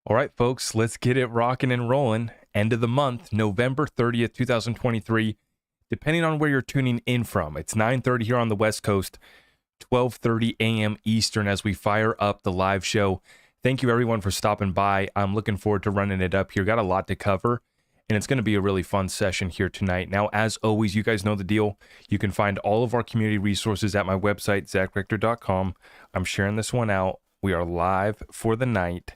All right, folks, let's get it rocking and rolling. End of the month, November 30th, 2023. Depending on where you're tuning in from, it's 9:30 here on the West Coast, 12:30 a.m. Eastern as we fire up the live show. Thank you, everyone, for stopping by. I'm looking forward to running it up here. Got a lot to cover, and it's going to be a really fun session here tonight. Now, as always, you guys know the deal. You can find all of our community resources at my website, zachrector.com. I'm sharing this one out. We are live for the night.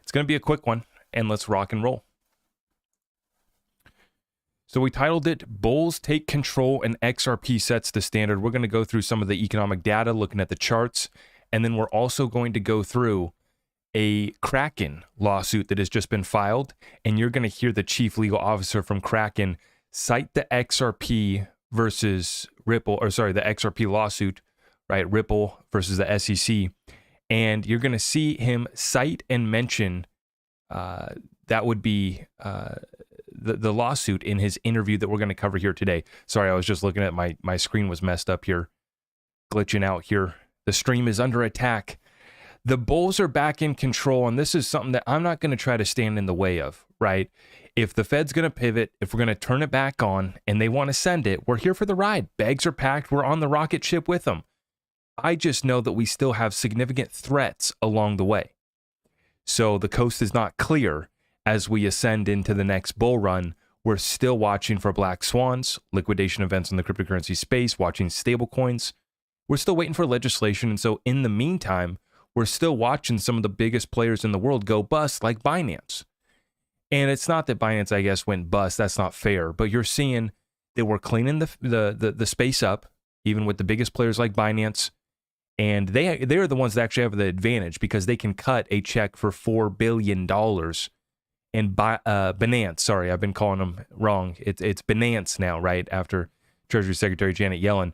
It's going to be a quick one, and let's rock and roll. So we titled it, Bulls Take Control and XRP Sets the Standard. We're going to go through some of the economic data, looking at the charts, and then we're also going to go through a Kraken lawsuit that has just been filed, and you're going to hear the chief legal officer from Kraken cite the XRP versus Ripple, or sorry, the XRP lawsuit, right? Ripple versus the SEC. And you're going to see him cite and mention that would be the lawsuit in his interview that we're going to cover here today. Sorry, I was just looking at my screen was messed up here, glitching out here. The stream is under attack. The Bulls are back in control, and this is something that I'm not going to try to stand in the way of, right? If the Fed's going to pivot, if we're going to turn it back on, and they want to send it, we're here for the ride. Bags are packed. We're on the rocket ship with them. I just know that we still have significant threats along the way. So the coast is not clear as we ascend into the next bull run. We're still watching for black swans, liquidation events in the cryptocurrency space, watching stablecoins. We're still waiting for legislation. And so in the meantime, we're still watching some of the biggest players in the world go bust, like Binance. And it's not that Binance, I guess, went bust. That's not fair. But you're seeing that we're cleaning the space up, even with the biggest players like Binance. And they're the ones that actually have the advantage because they can cut a check for $4 billion. And Binance, sorry, I've been calling them wrong. It's Binance now, right? After Treasury Secretary Janet Yellen.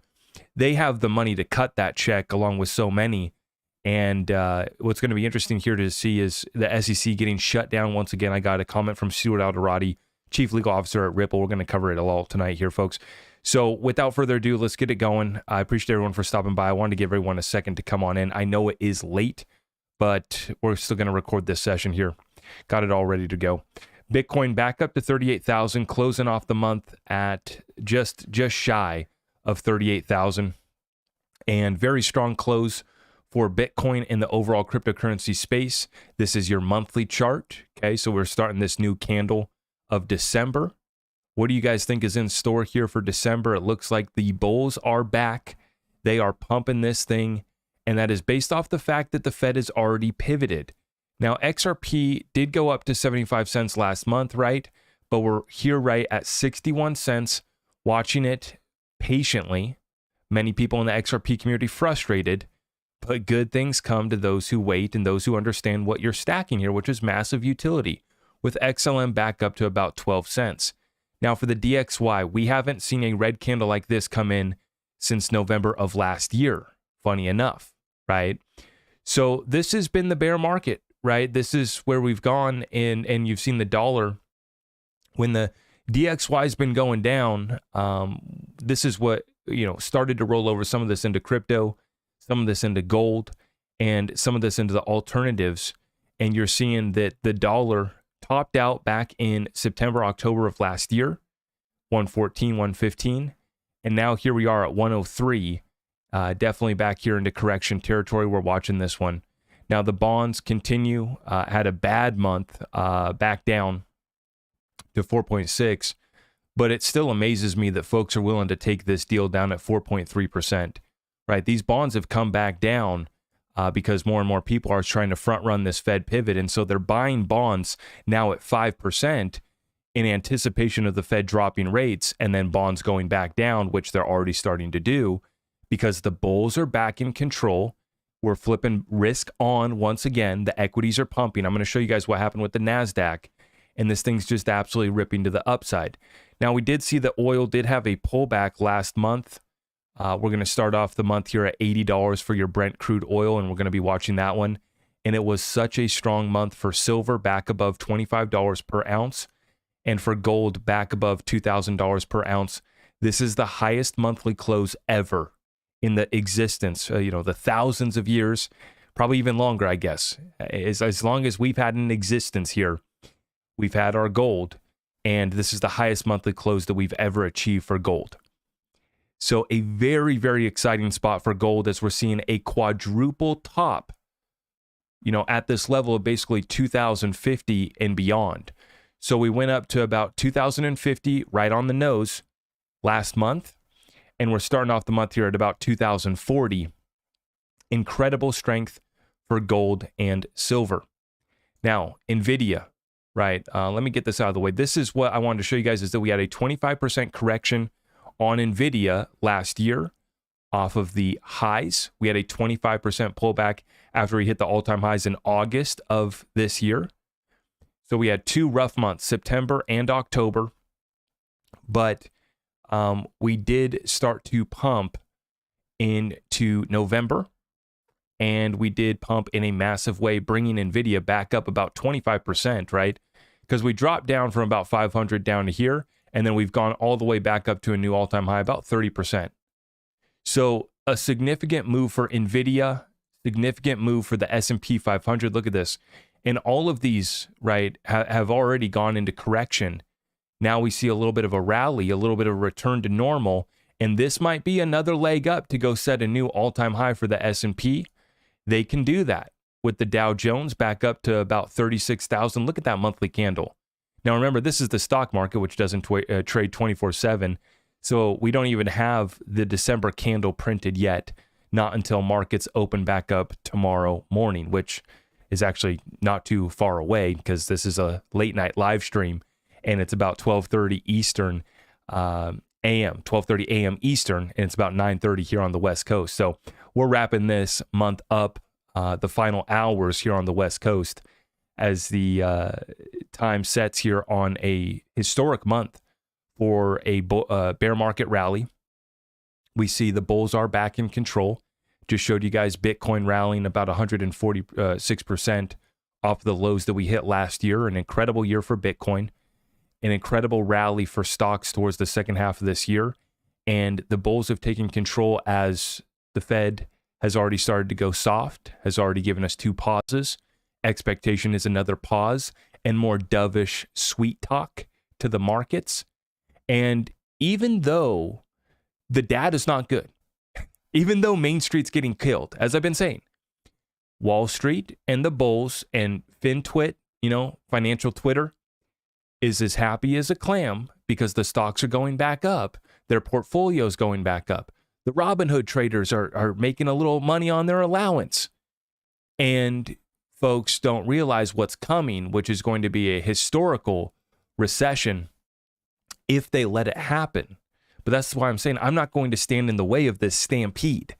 They have the money to cut that check along with so many. And what's going to be interesting here to see is the SEC getting shut down once again. I got a comment from Stuart Alderati, Chief Legal Officer at Ripple. We're going to cover it all tonight here, folks. So without further ado, let's get it going. I appreciate everyone for stopping by. I wanted to give everyone a second to come on in. I know it is late, but we're still going to record this session here. Got it all ready to go. Bitcoin back up to 38,000, closing off the month at just shy of 38,000. And very strong close for Bitcoin in the overall cryptocurrency space. This is your monthly chart. Okay, so we're starting this new candle of December. What do you guys think is in store here for December? It looks like the bulls are back. They are pumping this thing, and that is based off the fact that the Fed has already pivoted. Now, XRP did go up to 75 cents last month, right? But we're here right at 61 cents, watching it patiently. Many people in the XRP community frustrated, but good things come to those who wait and those who understand what you're stacking here, which is massive utility, with XLM back up to about 12 cents. Now, for the DXY, we haven't seen a red candle like this come in since November of last year, funny enough, right? So this has been the bear market, right? This is where we've gone, and you've seen the dollar. When the DXY has been going down, this is what, started to roll over some of this into crypto, some of this into gold, and some of this into the alternatives. And you're seeing that the dollar topped out back in September, October of last year, 114, 115. And now here we are at 103, definitely back here into correction territory. We're watching this one. Now the bonds continue, had a bad month, back down to 4.6, but it still amazes me that folks are willing to take this deal down at 4.3%, right? These bonds have come back down because more and more people are trying to front run this Fed pivot. And so they're buying bonds now at 5% in anticipation of the Fed dropping rates and then bonds going back down, which they're already starting to do because the bulls are back in control. We're flipping risk on once again. The equities are pumping. I'm going to show you guys what happened with the NASDAQ, and this thing's just absolutely ripping to the upside. Now, we did see that oil did have a pullback last month. We're going to start off the month here at $80 for your Brent crude oil, and we're going to be watching that one. And it was such a strong month for silver, back above $25 per ounce, and for gold, back above $2,000 per ounce. This is the highest monthly close ever in the existence, the thousands of years. probably even longer, I guess. As long as we've had an existence here, we've had our gold, and this is the highest monthly close that we've ever achieved for gold. So a very, very exciting spot for gold as we're seeing a quadruple top, at this level of basically 2050 and beyond. So we went up to about 2050 right on the nose last month, and we're starting off the month here at about 2040. Incredible strength for gold and silver. Now, NVIDIA, right? Let me get this out of the way. This is what I wanted to show you guys, is that we had a 25% correction on NVIDIA last year off of the highs. We had a 25% pullback after we hit the all-time highs in August of this year. So we had 2 rough months, September and October. But we did start to pump into November, and we did pump in a massive way, bringing NVIDIA back up about 25%, right? Because we dropped down from about 500 down to here, and then we've gone all the way back up to a new all-time high, about 30%. So a significant move for NVIDIA, significant move for the S&P 500. Look at this. And all of these, right, have already gone into correction. Now we see a little bit of a rally, a little bit of a return to normal, and this might be another leg up to go set a new all-time high for the S&P. They can do that with the Dow Jones back up to about 36,000. Look at that monthly candle. Now, remember, this is the stock market, which doesn't trade 24/7. So we don't even have the December candle printed yet, not until markets open back up tomorrow morning, which is actually not too far away because this is a late night live stream, and it's about 12:30 Eastern a.m., 12:30 a.m. Eastern, and it's about 9:30 here on the West Coast. So we're wrapping this month up, the final hours here on the West Coast, as the time sets here on a historic month for a bear market rally. We see the bulls are back in control. Just showed you guys Bitcoin rallying about 146% off the lows that we hit last year. An incredible year for Bitcoin, an incredible rally for stocks towards the second half of this year. And the bulls have taken control as the Fed has already started to go soft, has already given us 2 pauses. Expectation is another pause and more dovish sweet talk to the markets. And even though the data is not good, even though Main Street's getting killed, as I've been saying, Wall Street and the bulls and FinTwit, financial Twitter, is as happy as a clam because the stocks are going back up. Their portfolio's going back up. The Robinhood traders are making a little money on their allowance. And folks don't realize what's coming, which is going to be a historical recession if they let it happen. But that's why I'm saying I'm not going to stand in the way of this stampede,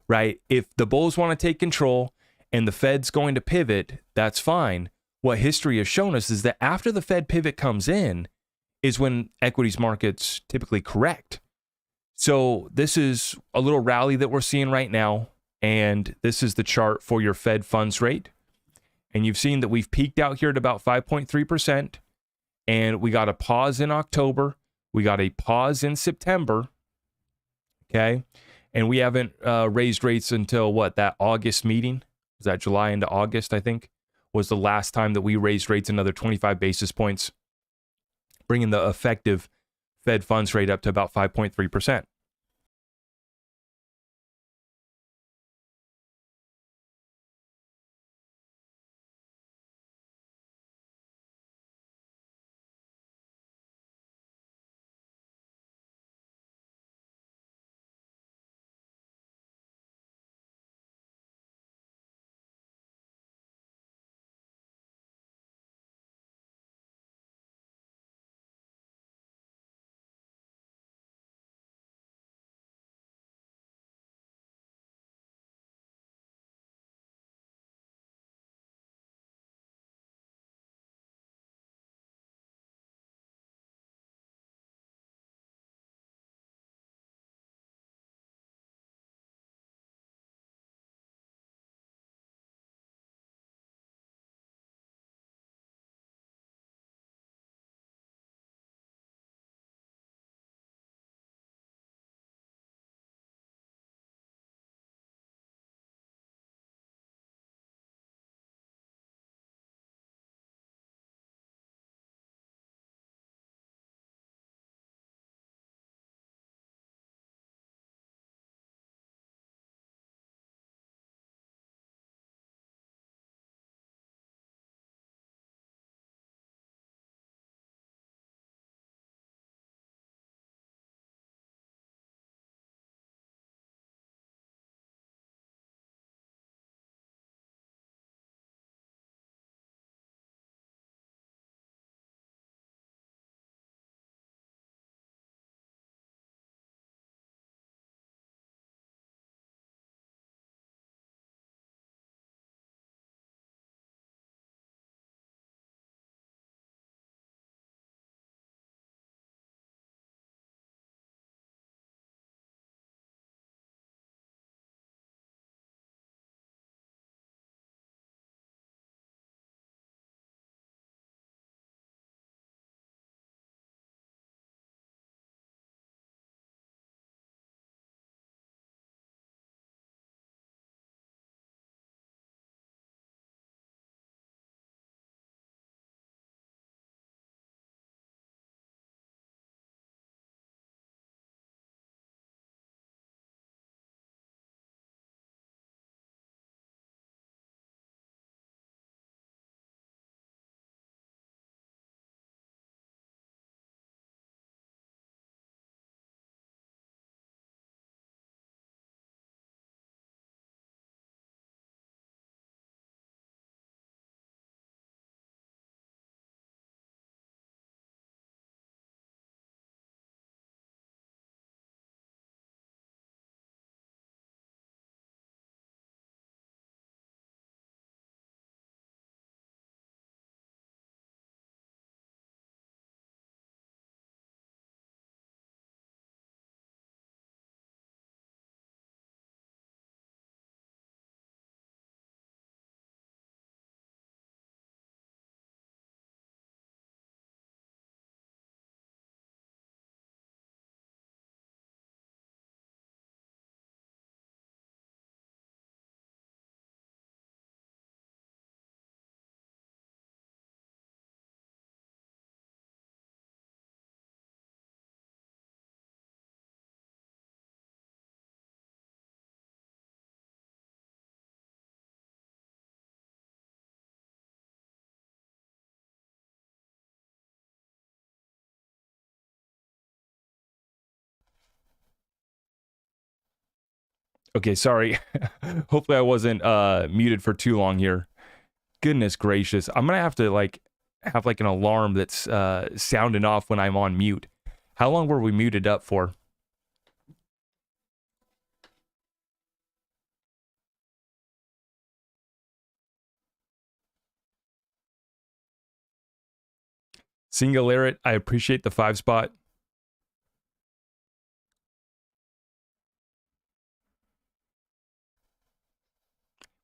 right? If the bulls want to take control and the Fed's going to pivot, that's fine. What history has shown us is that after the Fed pivot comes in is when equities markets typically correct. So this is a little rally that we're seeing right now, and this is the chart for your Fed funds rate. And you've seen that we've peaked out here at about 5.3%, and we got a pause in October. We got a pause in September, okay? And we haven't raised rates until that August meeting? Was that July into August, I think, was the last time that we raised rates another 25 basis points, bringing the effective Fed funds rate up to about 5.3%. Okay, sorry. Hopefully I wasn't muted for too long here. Goodness gracious. I'm gonna have to have an alarm that's sounding off when I'm on mute. How long were we muted up for? Singularity, I appreciate the 5 spot.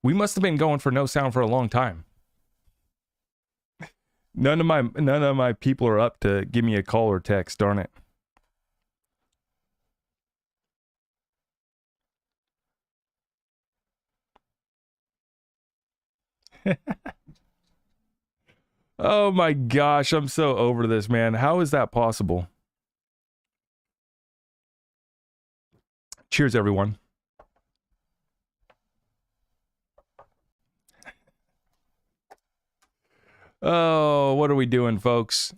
We must have been going for no sound for a long time. None of my people are up to give me a call or text, darn it. Oh my gosh, I'm so over this, man. How is that possible? Cheers, everyone. Oh, what are we doing, folks?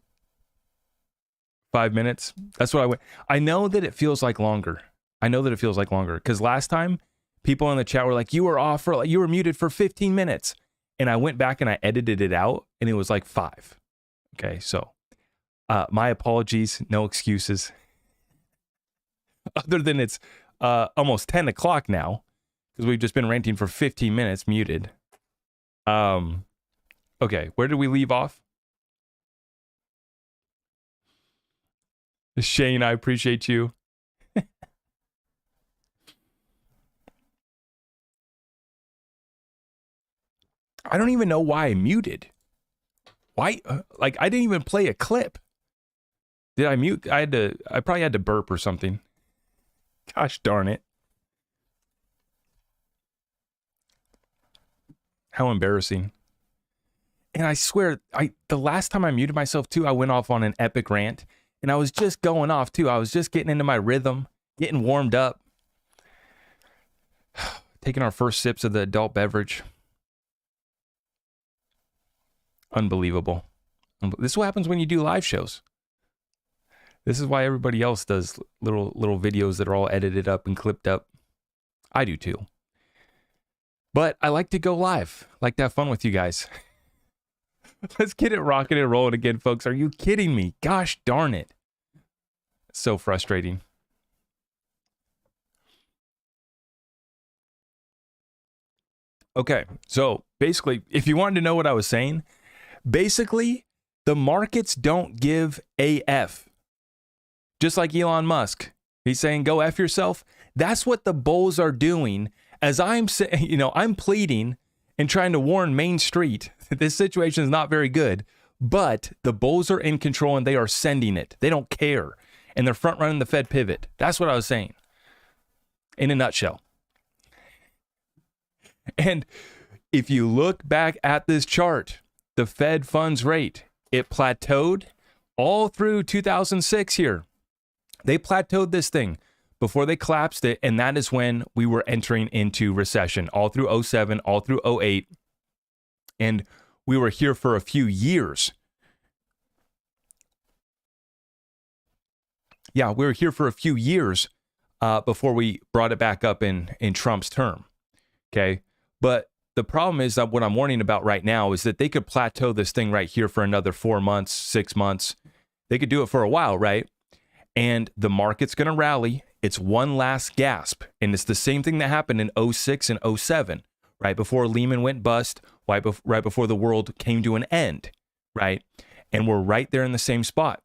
5 minutes? That's what I went. I know that it feels like longer. Because last time, people in the chat were like, you were muted for 15 minutes. And I went back and I edited it out, and it was like 5. Okay, so my apologies, no excuses. Other than it's almost 10 o'clock now, because we've just been ranting for 15 minutes muted. Okay, where did we leave off? Shane, I appreciate you. I don't even know why I muted. Why? I didn't even play a clip. Did I mute? I probably had to burp or something. Gosh darn it. How embarrassing. And I swear, the last time I muted myself too, I went off on an epic rant. And I was just going off too. I was just getting into my rhythm, getting warmed up. Taking our first sips of the adult beverage. Unbelievable. This is what happens when you do live shows. This is why everybody else does little videos that are all edited up and clipped up. I do too. But I like to go live. I like to have fun with you guys. Let's get it rocking and rolling again, folks. Are you kidding me? Gosh darn it. So frustrating. Okay, so basically, if you wanted to know what I was saying, basically, the markets don't give AF. Just like Elon Musk. He's saying, go F yourself. That's what the bulls are doing. As I'm saying, I'm pleading and trying to warn Main Street that this situation is not very good. But the bulls are in control and they are sending it. They don't care. And they're front running the Fed pivot. That's what I was saying. In a nutshell. And if you look back at this chart, the Fed funds rate, it plateaued all through 2006 here. They plateaued this thing before they collapsed it, and that is when we were entering into recession, all through 07, all through 08, and we were here for a few years. Yeah, we were here for a few years before we brought it back up in Trump's term, okay? But the problem is that what I'm warning about right now is that they could plateau this thing right here for another 4 months, 6 months. They could do it for a while, right? And the market's going to rally. It's one last gasp. And it's the same thing that happened in 06 and 07, right before Lehman went bust, right before the world came to an end, right? And we're right there in the same spot.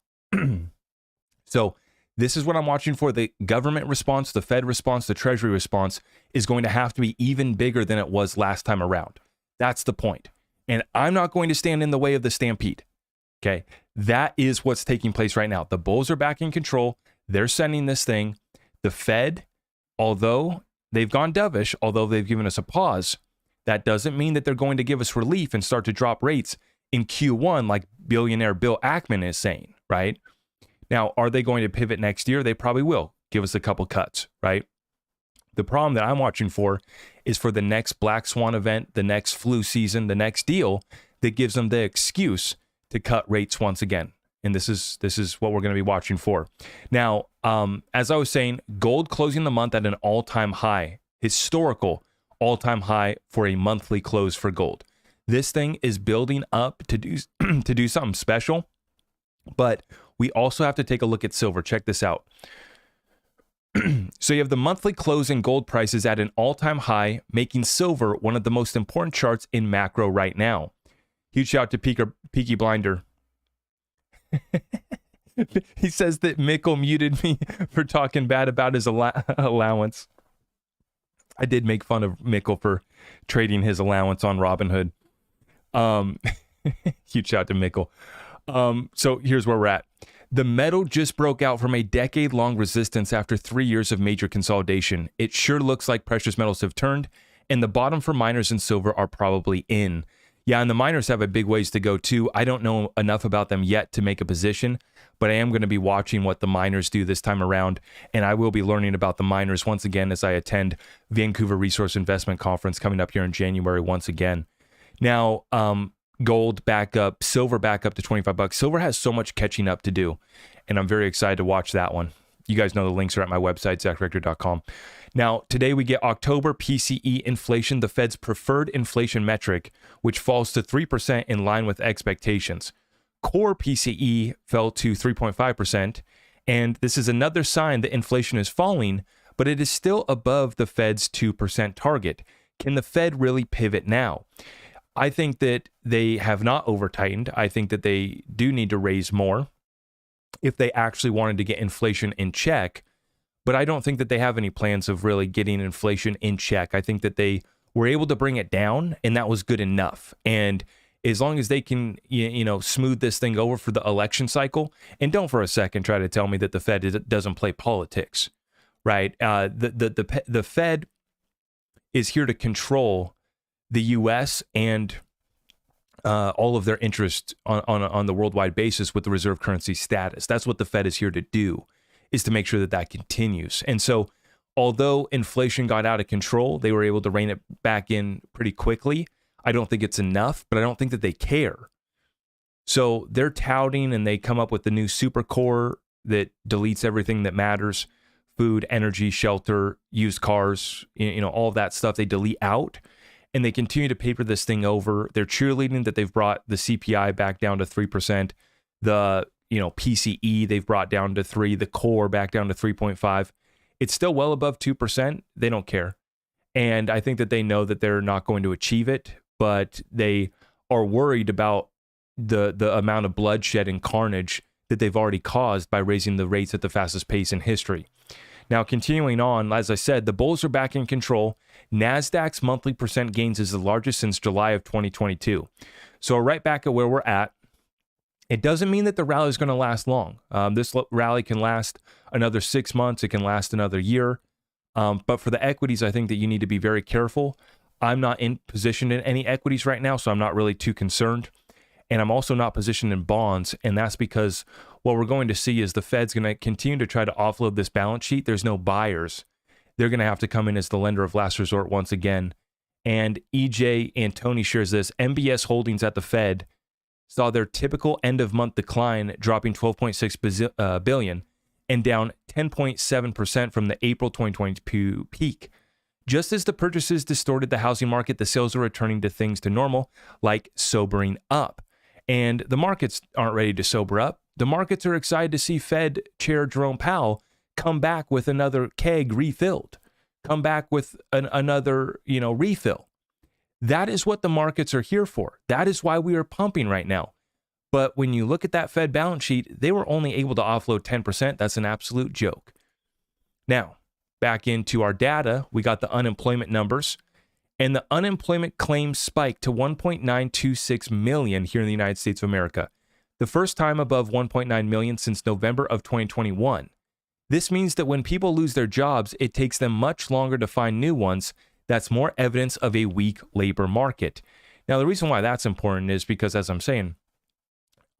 So this is what I'm watching for. The government response, the Fed response, the Treasury response is going to have to be even bigger than it was last time around. That's the point. And I'm not going to stand in the way of the stampede. Okay. That is what's taking place right now. The bulls are back in control. They're sending this thing. The Fed, although they've gone dovish, although they've given us a pause, that doesn't mean that they're going to give us relief and start to drop rates in Q1 like billionaire Bill Ackman is saying, right? Now, are they going to pivot next year? They probably will give us a couple cuts, right? The problem that I'm watching for is for the next black swan event, the next flu season, the next deal that gives them the excuse to cut rates once again. And this is what we're going to be watching for. Now, as I was saying, gold closing the month at an all-time high, historical all-time high for a monthly close for gold. This thing is building up to do to do something special, but we also have to take a look at silver. Check this out. So you have the monthly close in gold prices at an all-time high, making silver one of the most important charts in macro right now. Huge shout out to Peaky Blinder. He says that Mikkel muted me for talking bad about his allowance. I did make fun of Mikkel for trading his allowance on Robinhood. Huge shout out to Mikkel. So here's where we're at. The metal just broke out from a decade-long resistance after 3 years of major consolidation. It sure looks like precious metals have turned, and the bottom for miners and silver are probably in. Yeah, and the miners have a big ways to go too. I don't know enough about them yet to make a position, but I am going to be watching what the miners do this time around, and I will be learning about the miners once again as I attend Vancouver Resource Investment Conference coming up here in January once again. Now, gold back up, silver back up to $25. Silver has so much catching up to do, and I'm very excited to watch that one. You guys know the links are at my website, zachrector.com. Now, today we get October PCE inflation, the Fed's preferred inflation metric, which falls to 3% in line with expectations. Core PCE fell to 3.5%, and this is another sign that inflation is falling, but it is still above the Fed's 2% target. Can the Fed really pivot now? I think that they have not over-tightened. I think that they do need to raise more if they actually wanted to get inflation in check. But I don't think that they have any plans of really getting inflation in check. I think that they were able to bring it down, and that was good enough. And as long as they can, smooth this thing over for the election cycle, and don't for a second try to tell me that the Fed doesn't play politics, right? The Fed is here to control the U.S. and all of their interests on the worldwide basis with the reserve currency status. That's what the Fed is here to do, is to make sure that that continues. And so, although inflation got out of control, they were able to rein it back in pretty quickly. I don't think it's enough, but I don't think that they care. So they're touting, and they come up with the new super core that deletes everything that matters: food, energy, shelter, used cars, all of that stuff they delete out. And they continue to paper this thing over. They're cheerleading that they've brought the CPI back down to 3%. The PCE they've brought down to 3%. The core back down to 3.5%. It's still well above 2%. They don't care. And I think that they know that they're not going to achieve it, but they are worried about the amount of bloodshed and carnage that they've already caused by raising the rates at the fastest pace in history. Now, continuing on, as I said, the bulls are back in control. NASDAQ's monthly percent gains is the largest since July of 2022. So right back at where we're at. It doesn't mean that the rally is going to last long. This rally can last another 6 months. It can last another year. But for the equities, I think that you need to be very careful. I'm not in position in any equities right now, so I'm not really too concerned. And I'm also not positioned in bonds, and that's because what we're going to see is the Fed's going to continue to try to offload this balance sheet. There's no buyers. They're going to have to come in as the lender of last resort once again. And EJ Antoni shares this: MBS holdings at the Fed saw their typical end-of-month decline, dropping $12.6 billion and down 10.7% from the April 2022 peak. Just as the purchases distorted the housing market, the sales are returning to things to normal, like sobering up. And the markets aren't ready to sober up. The markets are excited to see Fed Chair Jerome Powell come back with another keg refilled, come back with another, refill. That is what the markets are here for. That is why we are pumping right now. But when you look at that Fed balance sheet, they were only able to offload 10%. That's an absolute joke. Now, back into our data, we got the unemployment numbers, and the unemployment claims spiked to 1.926 million here in the United States of America, the first time above 1.9 million since November of 2021. This means that when people lose their jobs, it takes them much longer to find new ones. That's more evidence of a weak labor market. Now, the reason why that's important is because, as I'm saying,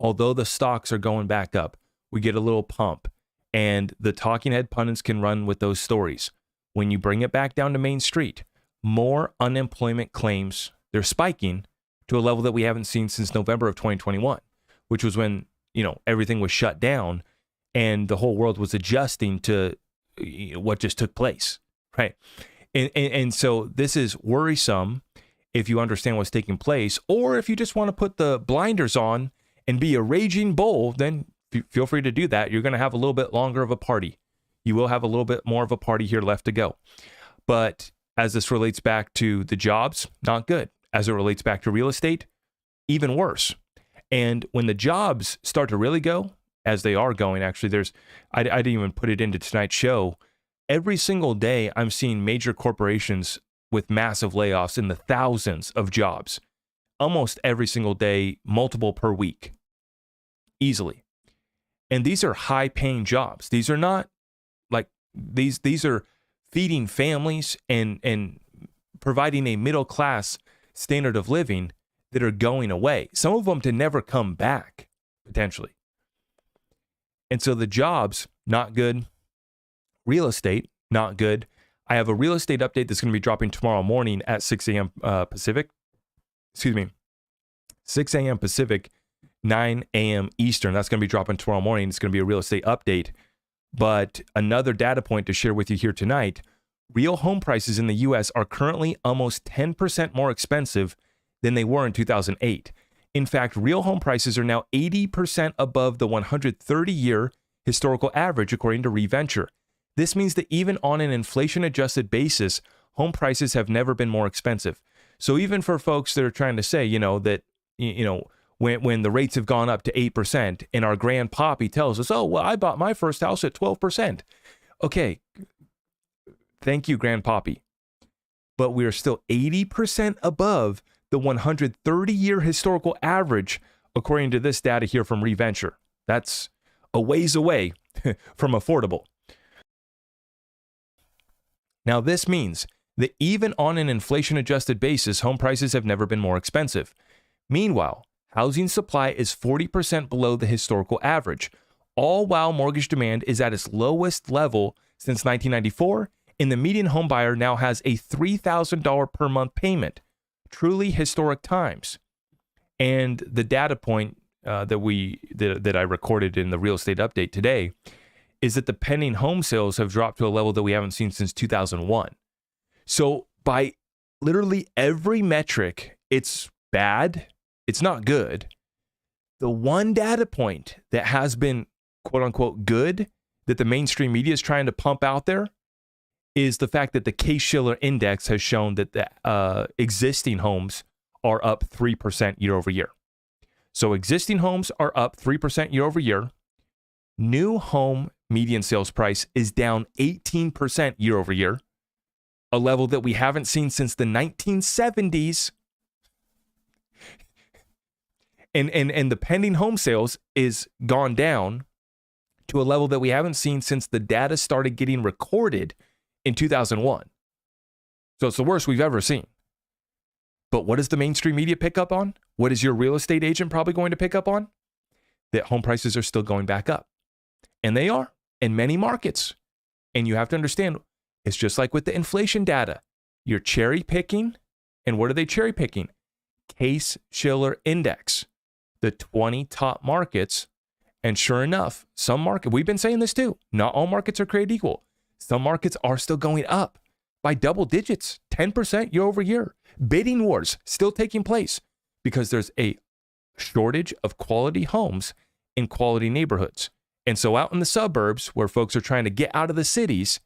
although the stocks are going back up, we get a little pump, and the talking head pundits can run with those stories. When you bring it back down to Main Street, more unemployment claims, they're spiking to a level that we haven't seen since November of 2021, which was when, everything was shut down and the whole world was adjusting to what just took place, right? And so this is worrisome if you understand what's taking place, or if you just want to put the blinders on and be a raging bull, then feel free to do that. You're going to have a little bit longer of a party. You will have a little bit more of a party here left to go. But as this relates back to the jobs, not good. As it relates back to real estate, even worse. And when the jobs start to really go, as they are going, actually, I didn't even put it into tonight's show. Every single day, I'm seeing major corporations with massive layoffs in the thousands of jobs. Almost every single day, multiple per week. Easily. And these are high-paying jobs. These are not like, these are feeding families and providing a middle-class standard of living that are going away. Some of them to never come back, potentially. And so the jobs, not good. Real estate, not good. I have a real estate update that's going to be dropping tomorrow morning at 6 a.m. Pacific. 6 a.m. Pacific, 9 a.m. Eastern. That's going to be dropping tomorrow morning. It's going to be a real estate update. But another data point to share with you here tonight, real home prices in the U.S. are currently almost 10% more expensive than they were in 2008. In fact, real home prices are now 80% above the 130-year historical average, according to ReVenture. This means that even on an inflation-adjusted basis, home prices have never been more expensive. So even for folks that are trying to say, that, when the rates have gone up to 8% and our grandpappy tells us, oh, well, I bought my first house at 12%. Okay, thank you, grandpappy. But we are still 80% above the 130-year historical average, according to this data here from ReVenture. That's a ways away from affordable. Now, this means that even on an inflation-adjusted basis, home prices have never been more expensive. Meanwhile, housing supply is 40% below the historical average, all while mortgage demand is at its lowest level since 1994, and the median home buyer now has a $3,000 per month payment. Truly historic times. And the data point that I recorded in the real estate update today is that the pending home sales have dropped to a level that we haven't seen since 2001. So by literally every metric, it's bad. It's not good. The one data point that has been quote unquote good that the mainstream media is trying to pump out there is the fact that the Case-Shiller index has shown that the existing homes are up 3% year over year. So existing homes are up 3% year over year. New home median sales price is down 18% year over year, a level that we haven't seen since the 1970s. And the pending home sales is gone down to a level that we haven't seen since the data started getting recorded in 2001. So it's the worst we've ever seen. But what does the mainstream media pick up on? What is your real estate agent probably going to pick up on? That home prices are still going back up. And they are in many markets. And you have to understand, it's just like with the inflation data. You're cherry picking. And what are they cherry picking? Case-Shiller index, the 20 top markets. And sure enough, some market, we've been saying this too, not all markets are created equal. Some markets are still going up by double digits, 10% year over year. Bidding wars still taking place because there's a shortage of quality homes in quality neighborhoods. And so out in the suburbs where folks are trying to get out of the cities,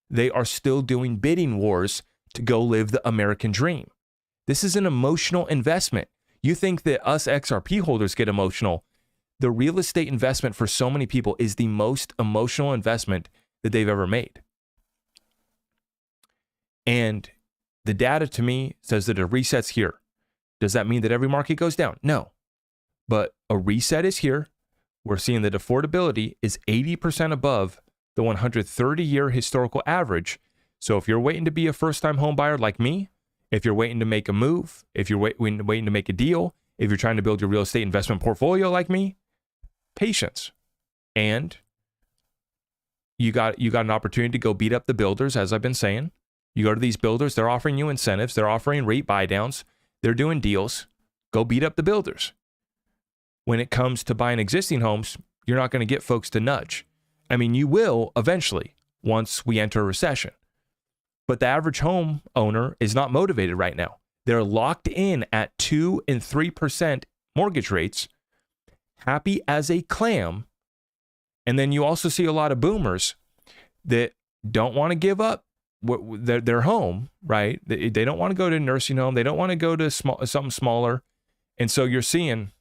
they are still doing bidding wars to go live the American dream. This is an emotional investment. You think that us XRP holders get emotional. The real estate investment for so many people is the most emotional investment that they've ever made. And the data to me says that a reset's here. Does that mean that every market goes down? No. But a reset is here. We're seeing that affordability is 80% above the 130-year historical average. So if you're waiting to be a first-time home buyer like me, if you're waiting to make a move, if you're waiting to make a deal, if you're trying to build your real estate investment portfolio like me, patience. And you got an opportunity to go beat up the builders, as I've been saying. You go to these builders, they're offering you incentives, they're offering rate buy downs, they're doing deals. Go beat up the builders. When it comes to buying existing homes, you're not going to get folks to nudge. I mean, you will eventually once we enter a recession. but the average home owner is not motivated right now. They're locked in at 2 and 3% mortgage rates, happy as a clam. And then you also see a lot of boomers that don't want to give up their home, right? They don't want to go to a nursing home. They don't want to go to something smaller. And so you're seeing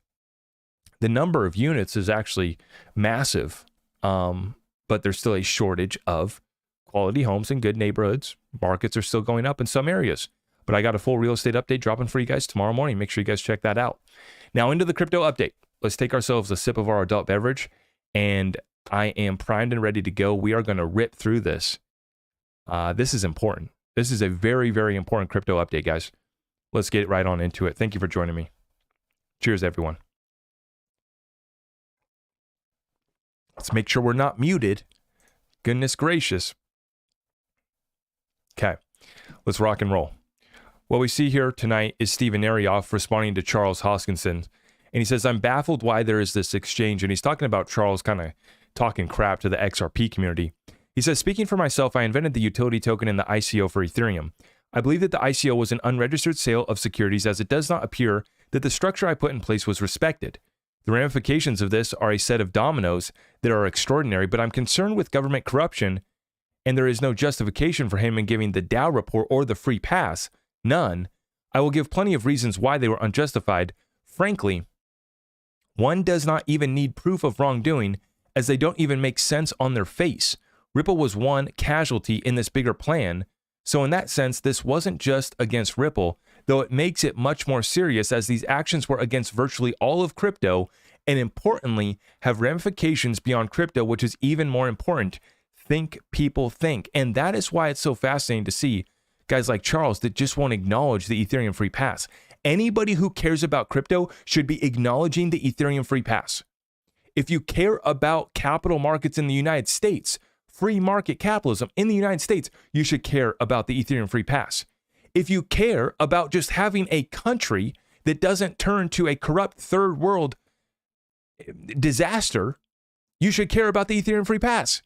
the number of units is actually massive, but there's still a shortage of quality homes in good neighborhoods. Markets are still going up in some areas. But I got a full real estate update dropping for you guys tomorrow morning. Make sure you guys check that out. Now into the crypto update. Let's take ourselves a sip of our adult beverage. And I am primed and ready to go. We are going to rip through this. This is important. This is a very, very important crypto update, guys. Let's get right on into it. Thank you for joining me. Cheers, everyone. Let's make sure we're not muted. Goodness gracious. Okay, let's rock and roll. What we see here tonight is Steven Arioff responding to Charles Hoskinson. And he says, I'm baffled why there is this exchange. And he's talking about Charles kind of talking crap to the XRP community. He says, speaking for myself, I invented the utility token and the ICO for Ethereum. I believe that the ICO was an unregistered sale of securities, as it does not appear that the structure I put in place was respected. The ramifications of this are a set of dominoes that are extraordinary, but I'm concerned with government corruption, and there is no justification for him in giving the Dow report or the free pass. None. I will give plenty of reasons why they were unjustified. Frankly, one does not even need proof of wrongdoing, as they don't even make sense on their face. Ripple was one casualty in this bigger plan. So in that sense, this wasn't just against Ripple, though it makes it much more serious, as these actions were against virtually all of crypto, and importantly, have ramifications beyond crypto, which is even more important. Think, people, think. And that is why it's so fascinating to see guys like Charles that just won't acknowledge the Ethereum free pass. Anybody who cares about crypto should be acknowledging the Ethereum free pass. If you care about capital markets in the United States, free market capitalism in the United States, you should care about the Ethereum free pass. If you care about just having a country that doesn't turn to a corrupt third world disaster, you should care about the Ethereum free pass.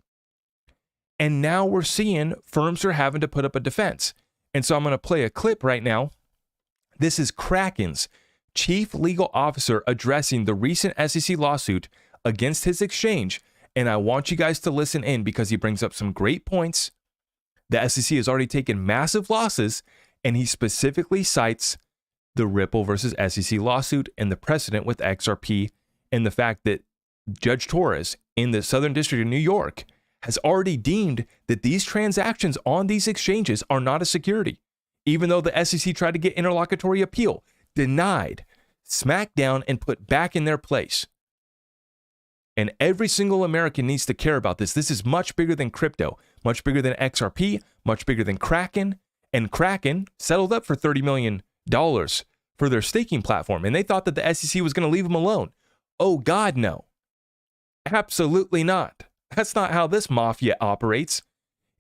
And now we're seeing firms are having to put up a defense. And so I'm going to play a clip right now. This is Kraken's chief legal officer addressing the recent SEC lawsuit against his exchange. And I want you guys to listen in because he brings up some great points. The SEC has already taken massive losses, and he specifically cites the Ripple versus SEC lawsuit and the precedent with XRP, and the fact that Judge Torres in the Southern District of New York has already deemed that these transactions on these exchanges are not a security, even though the SEC tried to get interlocutory appeal, denied, smacked down, and put back in their place. And every single American needs to care about this. This is much bigger than crypto, much bigger than XRP, much bigger than Kraken. And Kraken settled up for $30 million for their staking platform. And they thought that the SEC was going to leave them alone. Oh, God, no. Absolutely not. That's not how this mafia operates.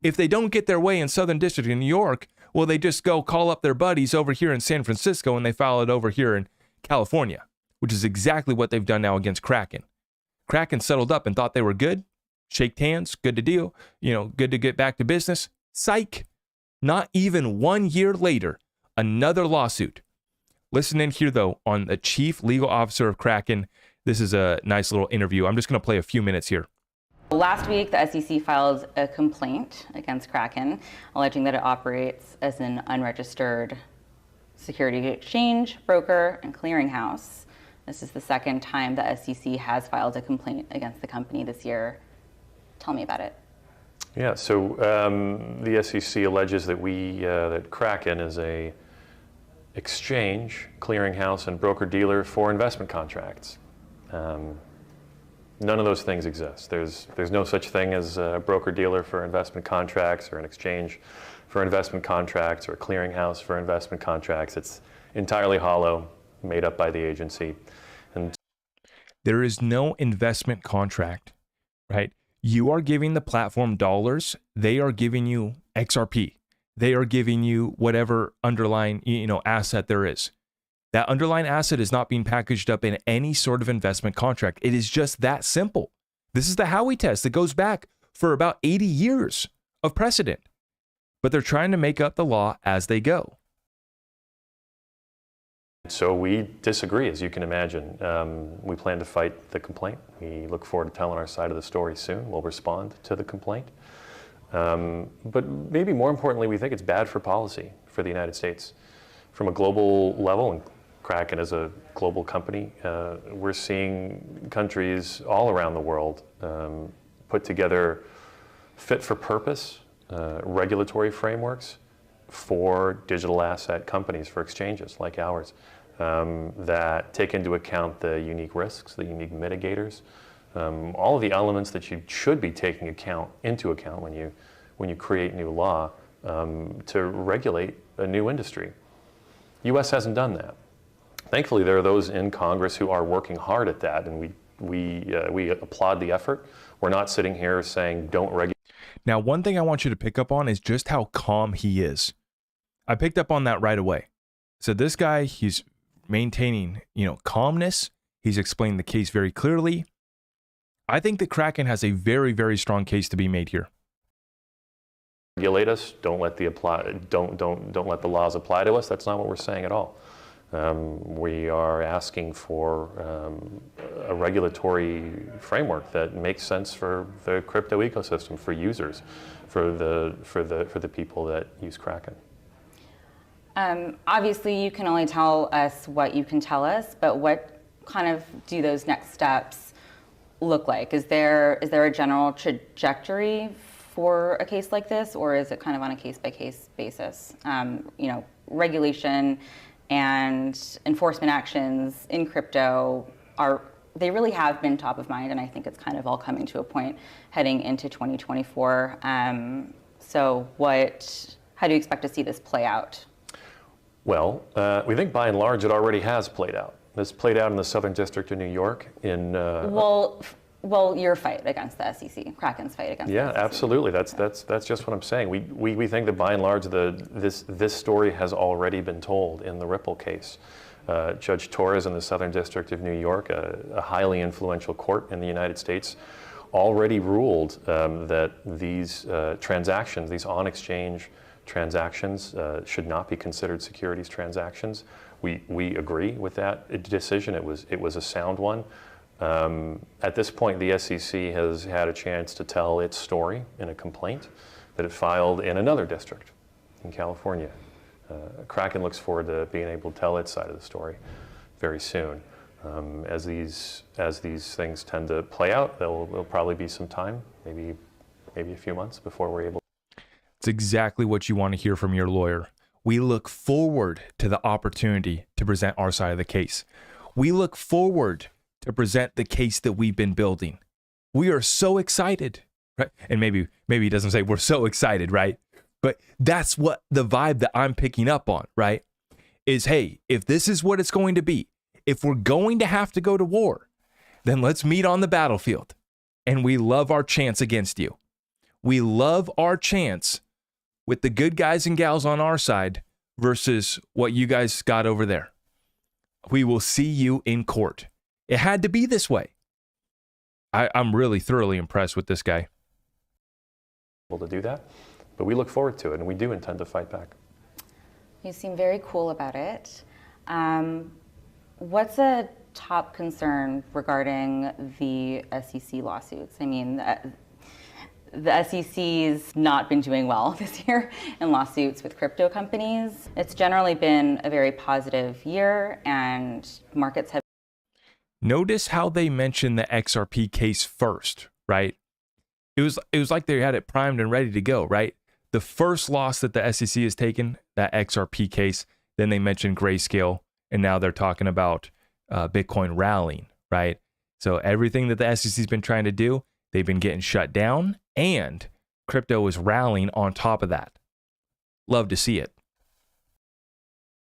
If they don't get their way in Southern District in New York, well, they just go call up their buddies over here in San Francisco and they file it over here in California, which is exactly what they've done now against Kraken. Kraken settled up and thought they were good, shaked hands, good to deal, good to get back to business. Psych. Not even 1 year later, another lawsuit. Listen in here, though, on the chief legal officer of Kraken. This is a nice little interview. I'm just going to play a few minutes here. Last week, the SEC filed a complaint against Kraken, alleging that it operates as an unregistered security exchange, broker, and clearinghouse. This is the second time the SEC has filed a complaint against the company this year. Tell me about it. Yeah, so the SEC alleges that that Kraken is a exchange, clearinghouse, and broker-dealer for investment contracts. None of those things exist. There's no such thing as a broker-dealer for investment contracts, or an exchange for investment contracts, or a clearinghouse for investment contracts. It's entirely hollow, made up by the agency. And there is no investment contract, right? You are giving the platform dollars. They are giving you XRP. They are giving you whatever underlying, asset there is. That underlying asset is not being packaged up in any sort of investment contract. It is just that simple. This is the Howey test that goes back for about 80 years of precedent. but they're trying to make up the law as they go. So we disagree, as you can imagine. We plan to fight the complaint. We look forward to telling our side of the story soon. We'll respond to the complaint. But maybe more importantly, we think it's bad for policy for the United States. From a global level, and Kraken is a global company, we're seeing countries all around the world put together fit-for-purpose regulatory frameworks for digital asset companies, for exchanges like ours, that take into account the unique risks, the unique mitigators, all of the elements that you should be taking into account when you create new law to regulate a new industry. U.S. hasn't done that. Thankfully, there are those in Congress who are working hard at that, and we applaud the effort. We're not sitting here saying don't regulate. Now, one thing I want you to pick up on is just how calm he is. I picked up on that right away. So this guy, he's maintaining, calmness. He's explained the case very clearly. I think that Kraken has a very, very strong case to be made here. Regulate us. Don't let the laws apply to us. That's not what we're saying at all. We are asking for a regulatory framework that makes sense for the crypto ecosystem, for users, for the people that use Kraken. Obviously, you can only tell us what you can tell us, but what kind of do those next steps look like? Is there a general trajectory for a case like this, or is it kind of on a case-by-case basis? Regulation and enforcement actions in crypto they really have been top of mind, and I think it's kind of all coming to a point heading into 2024. So how do you expect to see this play out? Well, we think by and large it already has played out. This played out in the Southern District of New York in... Well, your fight against the SEC, Kraken's fight against the SEC. Yeah, absolutely. That's just what I'm saying. We think that by and large this story has already been told in the Ripple case. Judge Torres in the Southern District of New York, a highly influential court in the United States, already ruled that these transactions, these on-exchange transactions, should not be considered securities transactions. We agree with that decision. It was a sound one. At this point, the SEC has had a chance to tell its story in a complaint that it filed in another district in California. Kraken looks forward to being able to tell its side of the story very soon. As these things tend to play out, there'll probably be some time, maybe a few months before we're able. It's exactly what you want to hear from your lawyer. We look forward to the opportunity to present our side of the case. We look forward to present the case that we've been building. We are so excited, right? And maybe he doesn't say we're so excited, right? But that's what the vibe that I'm picking up on, right? Is, hey, if this is what it's going to be, if we're going to have to go to war, then let's meet on the battlefield. And we love our chance against you. We love our chance with the good guys and gals on our side versus what you guys got over there. We will see you in court. It had to be this way. I'm really thoroughly impressed with this guy. Able to do that, but we look forward to it, and we do intend to fight back. You seem very cool about it. What's a top concern regarding the SEC lawsuits? I mean, the SEC's not been doing well this year in lawsuits with crypto companies. It's generally been a very positive year, and markets have... Notice how they mentioned the XRP case first, right? It was like they had it primed and ready to go, right? The first loss that the SEC has taken, that XRP case, then they mentioned Grayscale, and now they're talking about Bitcoin rallying, right? So everything that the SEC's been trying to do, they've been getting shut down, and crypto is rallying on top of that. Love to see it.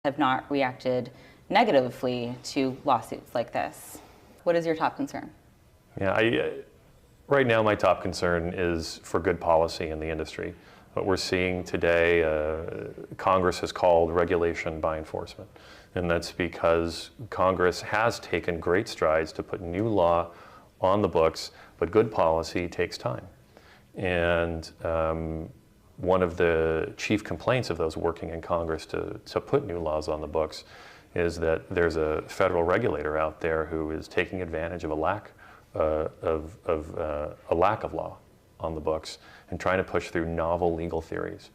Have not reacted negatively to lawsuits like this. What is your top concern? Yeah, right now my top concern is for good policy in the industry. What we're seeing today, Congress has called regulation by enforcement. And that's because Congress has taken great strides to put new law on the books, but good policy takes time. And one of the chief complaints of those working in Congress to put new laws on the books is that there's a federal regulator out there who is taking advantage of a lack of law on the books and trying to push through novel legal theories.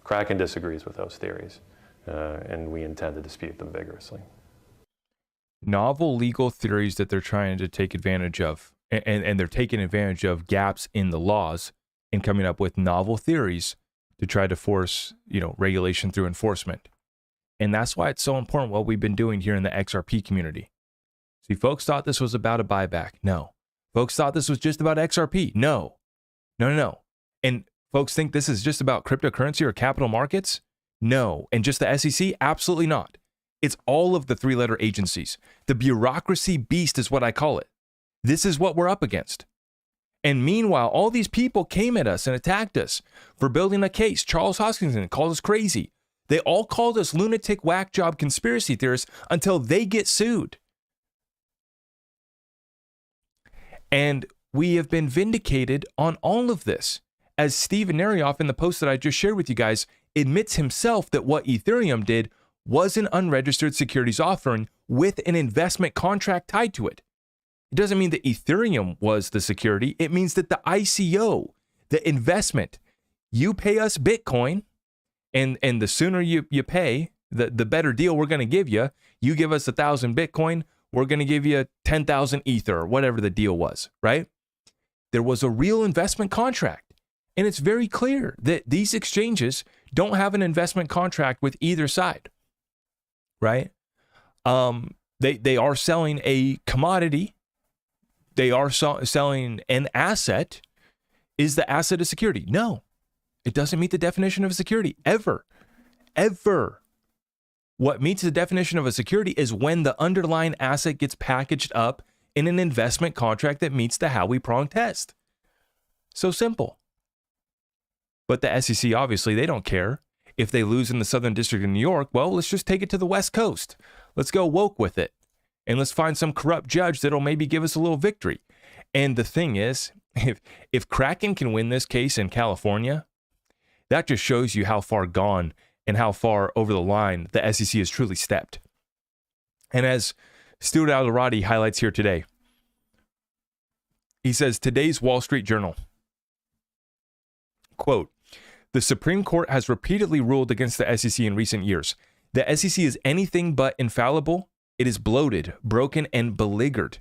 Kraken disagrees with those theories, and we intend to dispute them vigorously. Novel legal theories that they're trying to take advantage of, and they're taking advantage of gaps in the laws and coming up with novel theories to try to force, regulation through enforcement. And that's why it's so important what we've been doing here in the XRP community. See, folks thought this was about a buyback. No. Folks thought this was just about XRP. No. No. And folks think this is just about cryptocurrency or capital markets. No. And just the SEC? Absolutely not. It's all of the three-letter agencies. The bureaucracy beast is what I call it. This is what we're up against. And meanwhile, all these people came at us and attacked us for building a case. Charles Hoskinson called us crazy. They all called us lunatic, whack job conspiracy theorists until they get sued. And we have been vindicated on all of this. As Steven Narioff in the post that I just shared with you guys admits himself that what Ethereum did was an unregistered securities offering with an investment contract tied to it. It doesn't mean that Ethereum was the security. It means that the ICO, the investment, you pay us Bitcoin, and the sooner you pay, the better deal we're going to give you. You give us 1,000 Bitcoin, we're going to give you 10,000 Ether, or whatever the deal was, right? There was a real investment contract. And it's very clear that these exchanges don't have an investment contract with either side, right? They are selling a commodity. They are selling an asset. Is the asset a security? No, it doesn't meet the definition of a security ever. What meets the definition of a security is when the underlying asset gets packaged up in an investment contract that meets the Howey prong test. So simple. But the SEC, obviously, they don't care. If they lose in the Southern District of New York, well, let's just take it to the West Coast. Let's go woke with it. And let's find some corrupt judge that'll maybe give us a little victory. And the thing is, if Kraken can win this case in California, that just shows you how far gone and how far over the line the SEC has truly stepped. And as Stuart Alderati highlights here today, he says, today's Wall Street Journal, quote, the Supreme Court has repeatedly ruled against the SEC in recent years. The SEC is anything but infallible. It is bloated, broken, and beleaguered.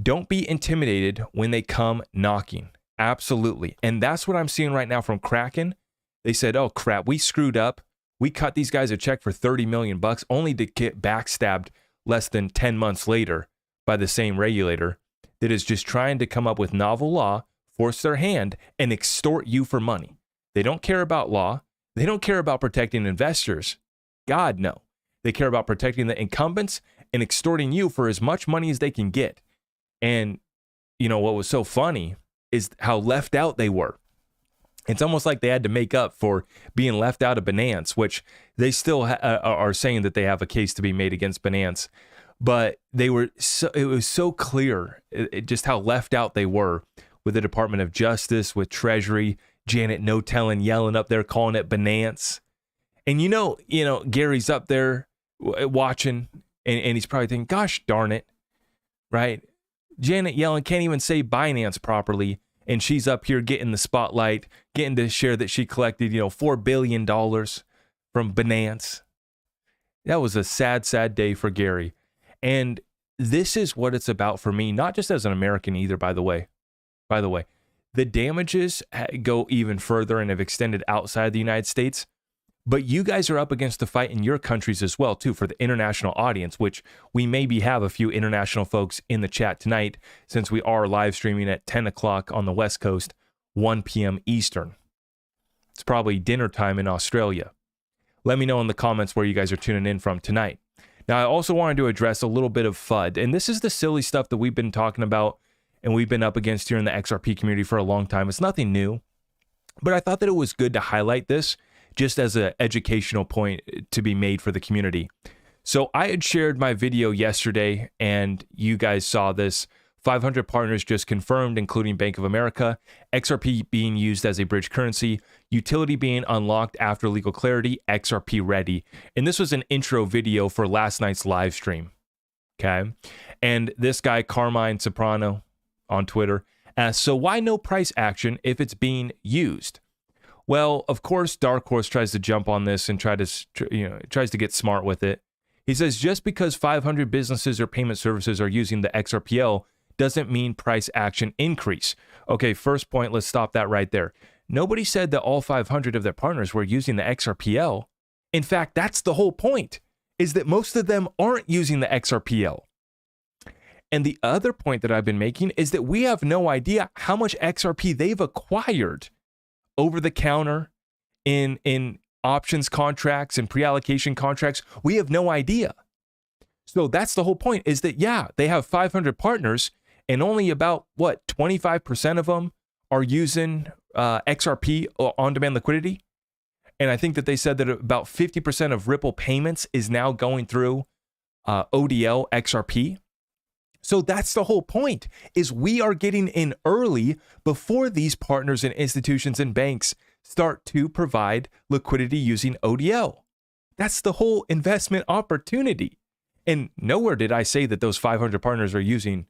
Don't be intimidated when they come knocking. Absolutely. And that's what I'm seeing right now from Kraken. They said, oh crap, we screwed up. We cut these guys a check for $30 million only to get backstabbed less than 10 months later by the same regulator that is just trying to come up with novel law, force their hand, and extort you for money. They don't care about law. They don't care about protecting investors. God, no. They care about protecting the incumbents and extorting you for as much money as they can get. And, what was so funny is how left out they were. It's almost like they had to make up for being left out of Binance, which they still are saying that they have a case to be made against Binance. But it was so clear just how left out they were with the Department of Justice, with Treasury, Janet No-Telling yelling up there, calling it Binance. And Gary's up there watching, and he's probably thinking, gosh darn it, right? Janet Yellen can't even say Binance properly, and she's up here getting the spotlight, getting to share that she collected, $4 billion from Binance. That was a sad, sad day for Gary. And this is what it's about for me, not just as an American either, by the way. The damages go even further and have extended outside the United States. But you guys are up against the fight in your countries as well, too, for the international audience, which we maybe have a few international folks in the chat tonight, since we are live streaming at 10 o'clock on the West Coast, 1 p.m. Eastern. It's probably dinner time in Australia. Let me know in the comments where you guys are tuning in from tonight. Now, I also wanted to address a little bit of FUD, and this is the silly stuff that we've been talking about and we've been up against here in the XRP community for a long time. It's nothing new, but I thought that it was good to highlight this just as an educational point to be made for the community. So I had shared my video yesterday, and you guys saw this 500 partners just confirmed, including Bank of America. XRP being used as a bridge currency. Utility being unlocked after legal clarity. XRP ready. And this was an intro video for last night's live stream. Okay. And this guy, Carmine Soprano on Twitter, asks, so why no price action if it's being used? Well, of course, Dark Horse tries to jump on this and tries to get smart with it. He says, just because 500 businesses or payment services are using the XRPL doesn't mean price action increase. Okay, first point, let's stop that right there. Nobody said that all 500 of their partners were using the XRPL. In fact, that's the whole point, is that most of them aren't using the XRPL. And the other point that I've been making is that we have no idea how much XRP they've acquired over the counter in options contracts and pre-allocation contracts. We have no idea. So that's the whole point, is that, yeah, they have 500 partners and only about, 25% of them are using XRP on-demand liquidity. And I think that they said that about 50% of Ripple payments is now going through ODL XRP. So that's the whole point, is we are getting in early before these partners and institutions and banks start to provide liquidity using ODL. That's the whole investment opportunity. And nowhere did I say that those 500 partners are using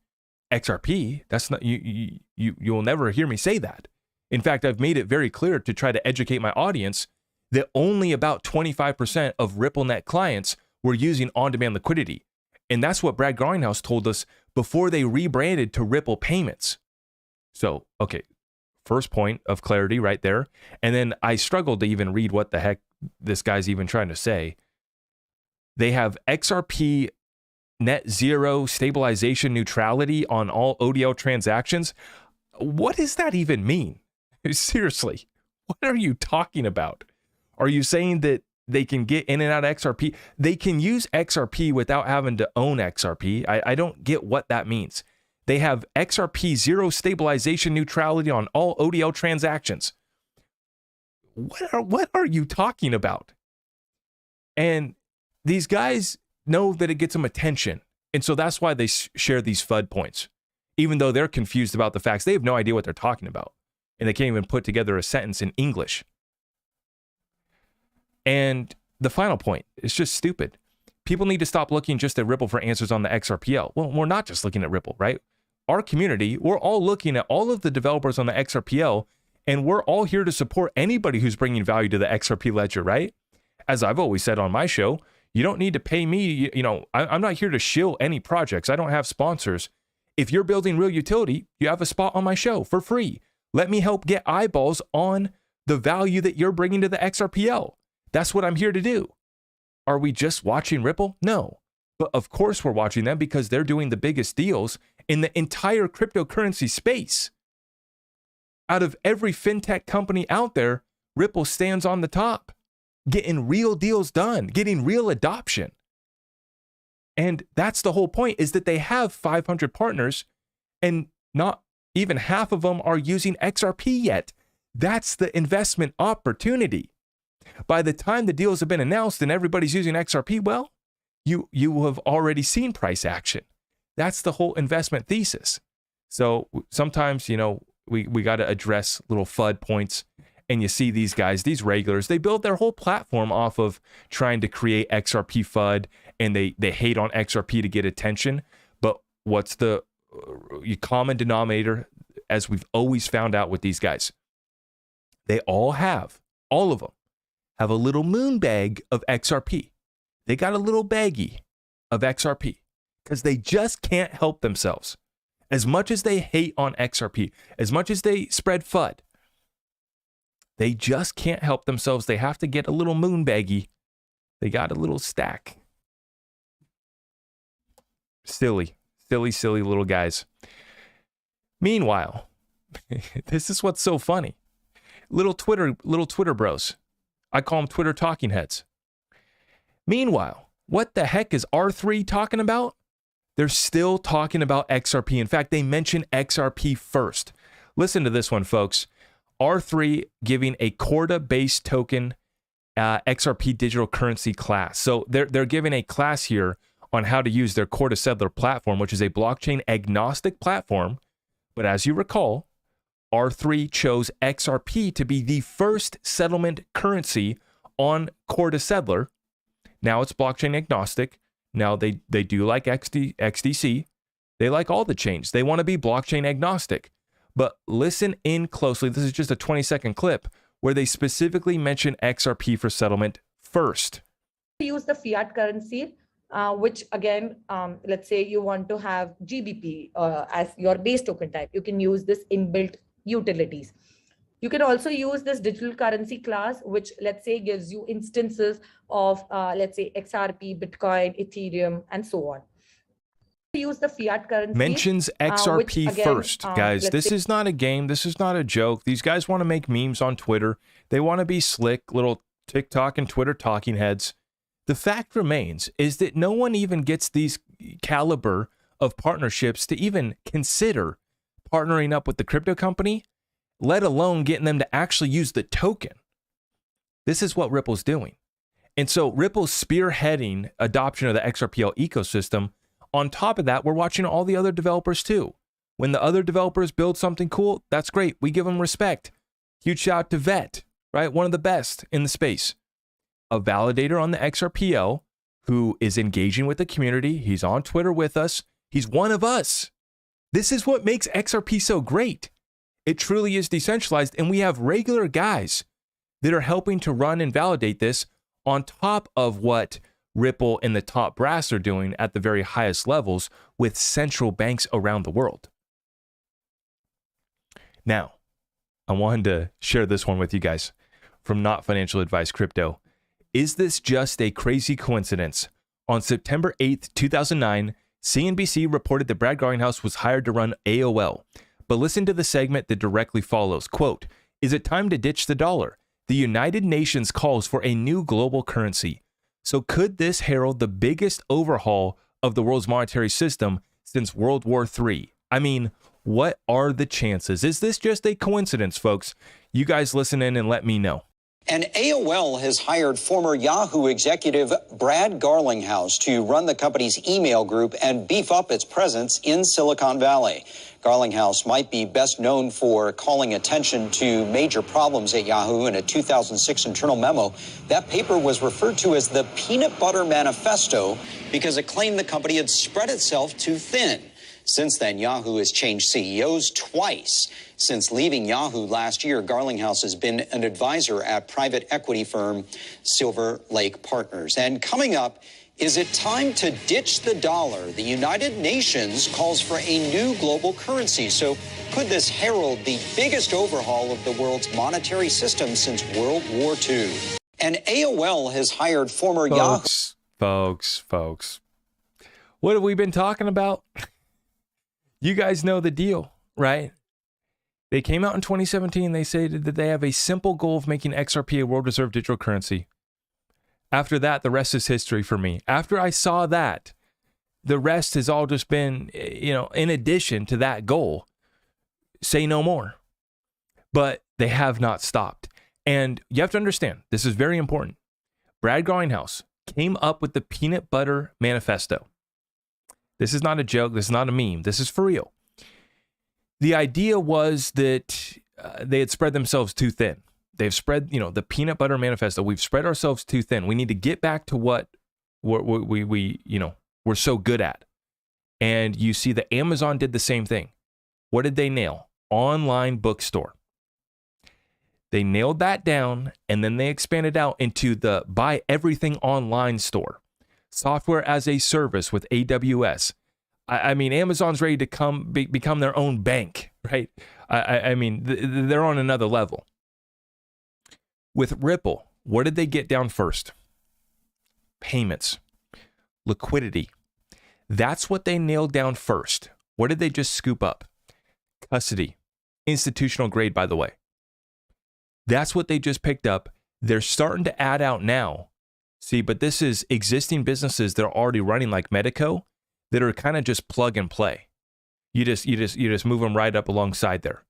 XRP. That's not, you'll never hear me say that. In fact, I've made it very clear to try to educate my audience that only about 25% of RippleNet clients were using on-demand liquidity. And that's what Brad Grindhouse told us before they rebranded to Ripple Payments. So, okay, first point of clarity right there. And then I struggled to even read what the heck this guy's even trying to say. They have XRP net zero stabilization neutrality on all ODL transactions. What does that even mean? Seriously, what are you talking about? Are you saying that they can get in and out of XRP? They can use XRP without having to own XRP. I don't get what that means. They have XRP zero stabilization neutrality on all ODL transactions. What are you talking about? And these guys know that it gets them attention. And so that's why they share these FUD points, even though they're confused about the facts. They have no idea what they're talking about. And they can't even put together a sentence in English. And the final point is just stupid. People need to stop looking just at Ripple for answers on the XRPL. Well, we're not just looking at Ripple, right? Our community, we're all looking at all of the developers on the XRPL, and we're all here to support anybody who's bringing value to the XRP ledger, right? As I've always said on my show, you don't need to pay me. I'm not here to shill any projects. I don't have sponsors. If you're building real utility, you have a spot on my show for free. Let me help get eyeballs on the value that you're bringing to the XRPL. That's what I'm here to do. Are we just watching Ripple? No. But of course we're watching them because they're doing the biggest deals in the entire cryptocurrency space. Out of every fintech company out there, Ripple stands on the top, getting real deals done, getting real adoption. And that's the whole point, is that they have 500 partners and not even half of them are using XRP yet. That's the investment opportunity. By the time the deals have been announced and everybody's using XRP, well, you have already seen price action. That's the whole investment thesis. So sometimes, we got to address little FUD points. And you see these guys, these regulars, they build their whole platform off of trying to create XRP FUD, and they hate on XRP to get attention. But what's the common denominator, as we've always found out with these guys? They all of them, have a little moon bag of XRP. They got a little baggie of XRP because they just can't help themselves. As much as they hate on XRP, as much as they spread FUD, they just can't help themselves. They have to get a little moon baggie. They got a little stack. Silly little guys. Meanwhile, this is what's so funny. Little Twitter bros. I call them Twitter talking heads. Meanwhile, what the heck is R3 talking about? They're still talking about XRP. In fact, they mention XRP first. Listen to this one, folks. R3 giving a Corda-based token XRP digital currency class. So they're giving a class here on how to use their Corda Settler platform, which is a blockchain agnostic platform. But as you recall, R3 chose XRP to be the first settlement currency on Corda Settler. Now it's blockchain agnostic. Now they do like XDC. They like all the chains. They want to be blockchain agnostic. But listen in closely. This is just a 20-second clip where they specifically mention XRP for settlement first. Use the fiat currency, which again, let's say you want to have GBP as your base token type. You can use this inbuilt utilities. You can also use this digital currency class, which let's say gives you instances of, let's say, XRP, Bitcoin, Ethereum, and so on. Use the fiat currency. Mentions XRP which, again, first, guys. This is not a game. This is not a joke. These guys want to make memes on Twitter. They want to be slick, little TikTok and Twitter talking heads. The fact remains is that no one even gets these caliber of partnerships to even consider partnering up with the crypto company, let alone getting them to actually use the token. This is what Ripple's doing. And so Ripple's spearheading adoption of the XRPL ecosystem. On top of that, we're watching all the other developers too. When the other developers build something cool, that's great. We give them respect. Huge shout out to Vet, right? One of the best in the space. A validator on the XRPL who is engaging with the community. He's on Twitter with us. He's one of us. This is what makes XRP so great. It truly is decentralized, and we have regular guys that are helping to run and validate this on top of what Ripple and the top brass are doing at the very highest levels with central banks around the world. Now, I wanted to share this one with you guys from Not Financial Advice Crypto. Is this just a crazy coincidence? On September 8th, 2009, CNBC reported that Brad Garlinghouse was hired to run AOL. But listen to the segment that directly follows. Quote, "Is it time to ditch the dollar? The United Nations calls for a new global currency. So could this herald the biggest overhaul of the world's monetary system since World War III? I mean, what are the chances? Is this just a coincidence, folks? You guys listen in and let me know." And AOL has hired former Yahoo executive Brad Garlinghouse to run the company's email group and beef up its presence in Silicon Valley. Garlinghouse might be best known for calling attention to major problems at Yahoo in a 2006 internal memo. That paper was referred to as the Peanut Butter Manifesto because it claimed the company had spread itself too thin. Since then, Yahoo has changed CEOs twice. Since leaving Yahoo last year, Garlinghouse has been an advisor at private equity firm Silver Lake Partners. And coming up, is it time to ditch the dollar? The United Nations calls for a new global currency. So could this herald the biggest overhaul of the world's monetary system since World War II? And AOL has hired former Yahoo... Folks. What have we been talking about? You guys know the deal, right? They came out in 2017. They said that they have a simple goal of making XRP a world reserve digital currency. After that, the rest is history for me. After I saw that, the rest has all just been, in addition to that goal, say no more. But they have not stopped. And you have to understand, this is very important. Brad Garlinghouse came up with the Peanut Butter Manifesto. This is not a joke. This is not a meme. This is for real. The idea was that they had spread themselves too thin. They've spread, the Peanut Butter Manifesto. We've spread ourselves too thin. We need to get back to what we're so good at. And you see that Amazon did the same thing. What did they nail? Online bookstore. They nailed that down, and then they expanded out into the buy everything online store. Software as a service with AWS. I mean, Amazon's ready to become their own bank, right? They're on another level. With Ripple, what did they get down first? Payments, liquidity. That's what they nailed down first. What did they just scoop up? Custody, institutional grade, by the way. That's what they just picked up. They're starting to add out now. See, but this is existing businesses that are already running like Medico that are kind of just plug and play. You just move them right up alongside there.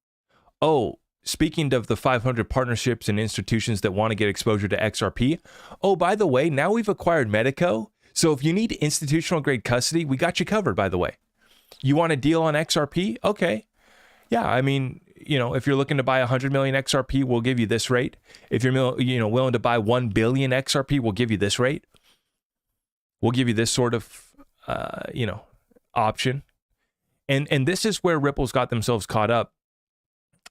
Oh, speaking of the 500 partnerships and institutions that want to get exposure to XRP. Oh, by the way, now we've acquired Medico. So if you need institutional grade custody, we got you covered, by the way. You want a deal on XRP? Okay. Yeah, I mean, if you're looking to buy 100 million XRP, we'll give you this rate. If you're willing to buy 1 billion XRP, we'll give you this rate. We'll give you this sort of option. And this is where Ripple's got themselves caught up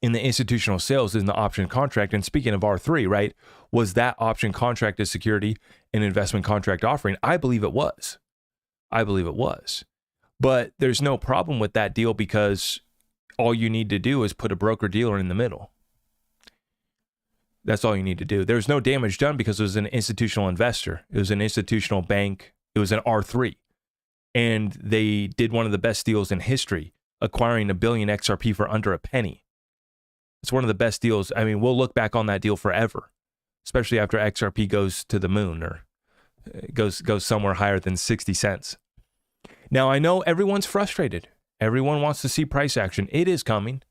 in the institutional sales in the option contract. And speaking of R3, right, was that option contract as security an investment contract offering? I believe it was. But there's no problem with that deal because all you need to do is put a broker dealer in the middle. That's all you need to do. There's no damage done because it was an institutional investor. It was an institutional bank. It was an R3. And they did one of the best deals in history, acquiring 1 billion XRP for under a penny. It's one of the best deals. I mean, we'll look back on that deal forever, especially after XRP goes to the moon or goes somewhere higher than 60 cents. Now, I know everyone's frustrated. Everyone wants to see price action. It is coming.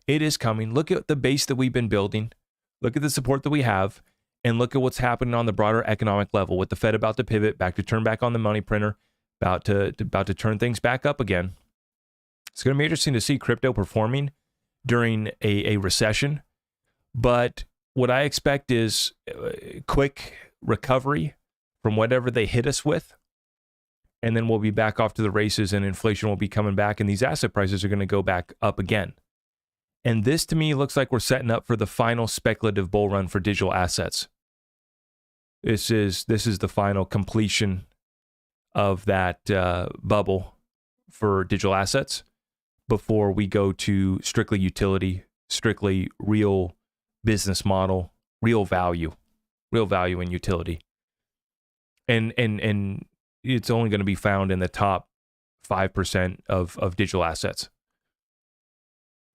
Look at the base that we've been building. Look at the support that we have. And look at what's happening on the broader economic level with the Fed about to pivot, turn back on the money printer, about to turn things back up again. It's going to be interesting to see crypto performing during a recession. But what I expect is quick recovery from whatever they hit us with. And then we'll be back off to the races and inflation will be coming back and these asset prices are going to go back up again. And this to me looks like we're setting up for the final speculative bull run for digital assets. This is the final completion of that bubble for digital assets before we go to strictly utility, strictly real business model, real value and utility. And it's only going to be found in the top 5% of digital assets,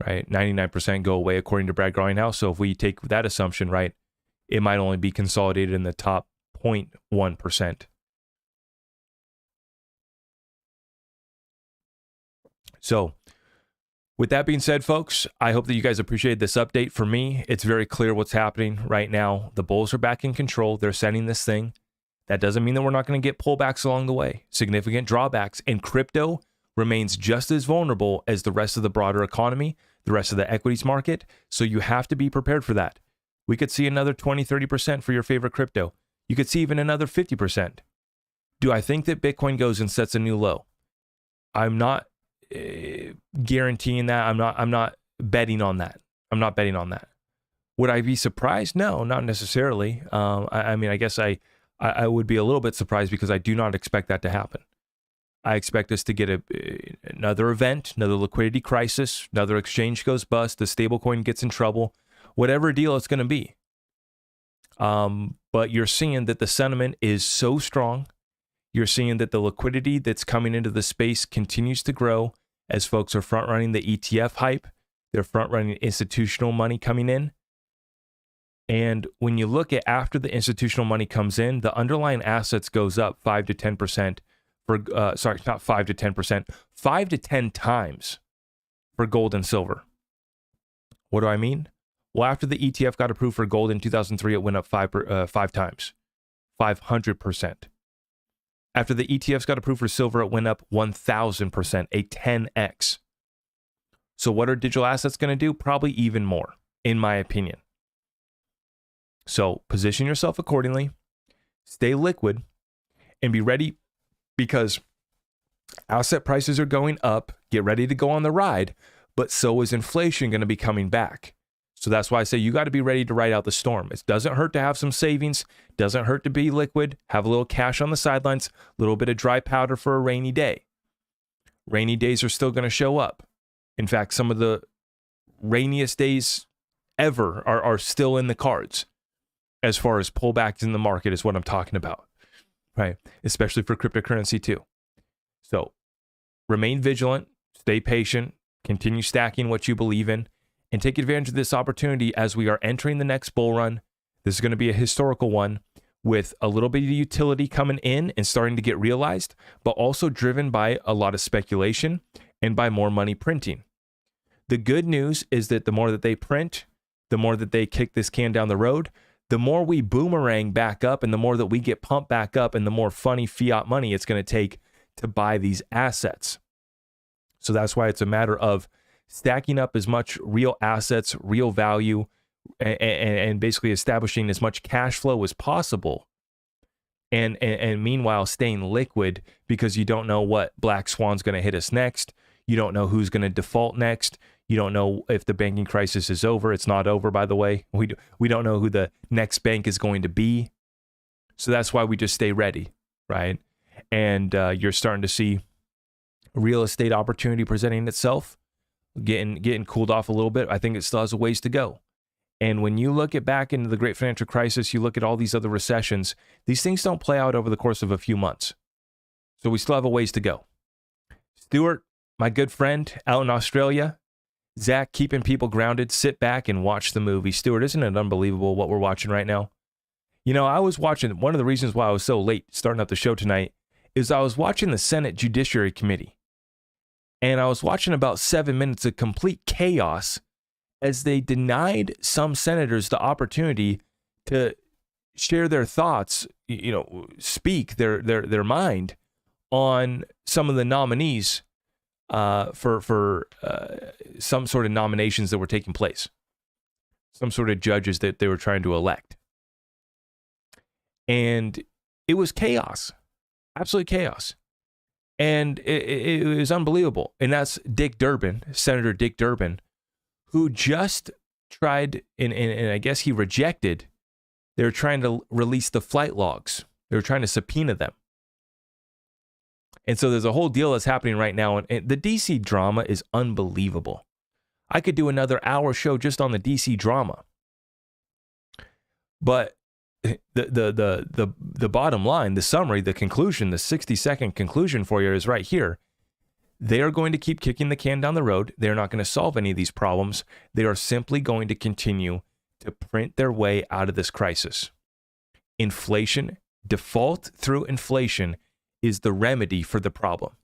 right? 99% go away according to Brad Garlinghouse. So if we take that assumption, right, it might only be consolidated in the top 0.1%. So with that being said, folks, I hope that you guys appreciated this update. For me, it's very clear what's happening right now. The bulls are back in control. They're setting this thing. That doesn't mean that we're not going to get pullbacks along the way, significant drawbacks, and crypto remains just as vulnerable as the rest of the broader economy, the rest of the equities market. So you have to be prepared for that. We could see another 20, 30% for your favorite crypto. You could see even another 50%. Do I think that Bitcoin goes and sets a new low? I'm not guaranteeing that. I'm not betting on that. Would I be surprised? No, not necessarily. I mean, I guess I would be a little bit surprised because I do not expect that to happen. I expect us to get another event, another liquidity crisis, another exchange goes bust, the stablecoin gets in trouble, whatever deal it's going to be. But you're seeing that the sentiment is so strong. You're seeing that the liquidity that's coming into the space continues to grow as folks are front running the ETF hype. They're front running institutional money coming in. And when you look at after the institutional money comes in, the underlying assets goes up 5 to 10% for, not 5 to 10%, 5 to 10 times for gold and silver. What do I mean? Well, after the ETF got approved for gold in 2003, it went up 5 times, 500%. After the ETFs got approved for silver, it went up 1,000%, a 10x. So what are digital assets going to do? Probably even more, in my opinion. So position yourself accordingly, stay liquid, and be ready because asset prices are going up. Get ready to go on the ride, but so is inflation going to be coming back. So that's why I say you got to be ready to ride out the storm. It doesn't hurt to have some savings, doesn't hurt to be liquid, have a little cash on the sidelines, a little bit of dry powder for a rainy day. Rainy days are still going to show up. In fact, some of the rainiest days ever are still in the cards. As far as pullbacks in the market is what I'm talking about, right? Especially for cryptocurrency too. So remain vigilant, stay patient, continue stacking what you believe in, and take advantage of this opportunity as we are entering the next bull run. This is going to be a historical one with a little bit of utility coming in and starting to get realized, but also driven by a lot of speculation and by more money printing. The good news is that the more that they print, the more that they kick this can down the road, the more we boomerang back up and the more that we get pumped back up and the more funny fiat money it's going to take to buy these assets. So that's why it's a matter of stacking up as much real assets, real value, and basically establishing as much cash flow as possible. And meanwhile, staying liquid, because you don't know what black swan's going to hit us next. You don't know who's going to default next. You don't know if the banking crisis is over. It's not over, by the way. We don't know who the next bank is going to be. So that's why we just stay ready, right? And you're starting to see real estate opportunity presenting itself, getting cooled off a little bit. I think it still has a ways to go. And when you look at back into the great financial crisis, you look at all these other recessions, these things don't play out over the course of a few months. So we still have a ways to go. Stuart, my good friend out in Australia, Zach, keeping people grounded, sit back and watch the movie. Stuart, isn't it unbelievable what we're watching right now? You know, I was watching, one of the reasons why I was so late starting up the show tonight is I was watching the Senate Judiciary Committee. And I was watching about 7 minutes of complete chaos as they denied some senators the opportunity to share their thoughts, you know, speak their mind on some of the nominees for some sort of nominations that were taking place, some sort of judges that they were trying to elect. And it was chaos, absolute chaos. And it was unbelievable. And that's Dick Durbin, Senator Dick Durbin, who just tried, and I guess he rejected, they were trying to release the flight logs. They were trying to subpoena them. And so there's a whole deal that's happening right now. And the DC drama is unbelievable. I could do another hour show just on the DC drama. But the bottom line, the summary, the conclusion, the 60-second conclusion for you is right here. They are going to keep kicking the can down the road. They're not going to solve any of these problems. They are simply going to continue to print their way out of this crisis. Inflation, default through inflation, is the remedy for the problem.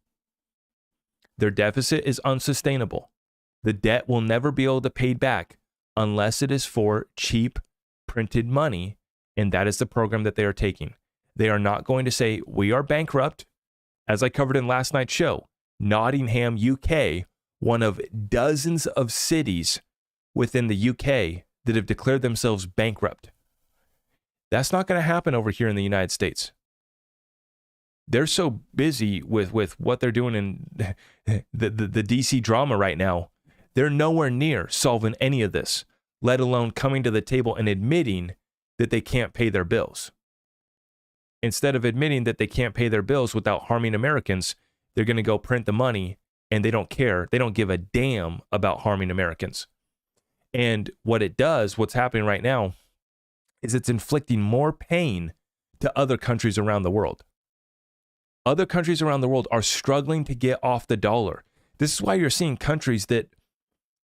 Their deficit is unsustainable. The debt will never be able to pay back unless it is for cheap printed money, and that is the program that they are taking. They are not going to say, we are bankrupt. As I covered in last night's show, Nottingham, UK, one of dozens of cities within the UK that have declared themselves bankrupt. That's not going to happen over here in the United States. They're so busy with what they're doing in the DC drama right now. They're nowhere near solving any of this, let alone coming to the table and admitting that they can't pay their bills. Instead of admitting that they can't pay their bills without harming Americans, they're going to go print the money, and they don't care. They don't give a damn about harming Americans. And what it does, what's happening right now, is it's inflicting more pain to other countries around the world. Other countries around the world are struggling to get off the dollar. This is why you're seeing countries that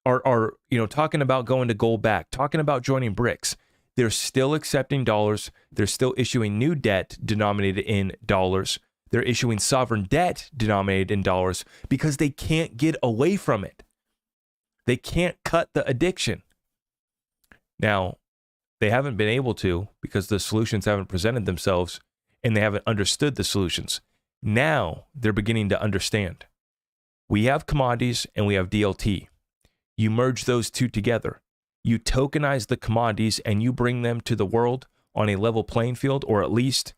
are talking about going to gold back, talking about joining BRICS. They're still accepting dollars. They're still issuing new debt denominated in dollars. They're issuing sovereign debt denominated in dollars because they can't get away from it. They can't cut the addiction. Now, they haven't been able to because the solutions haven't presented themselves and they haven't understood the solutions. Now they're beginning to understand. We have commodities and we have DLT. You merge those two together. You tokenize the commodities and you bring them to the world on a level playing field, or at least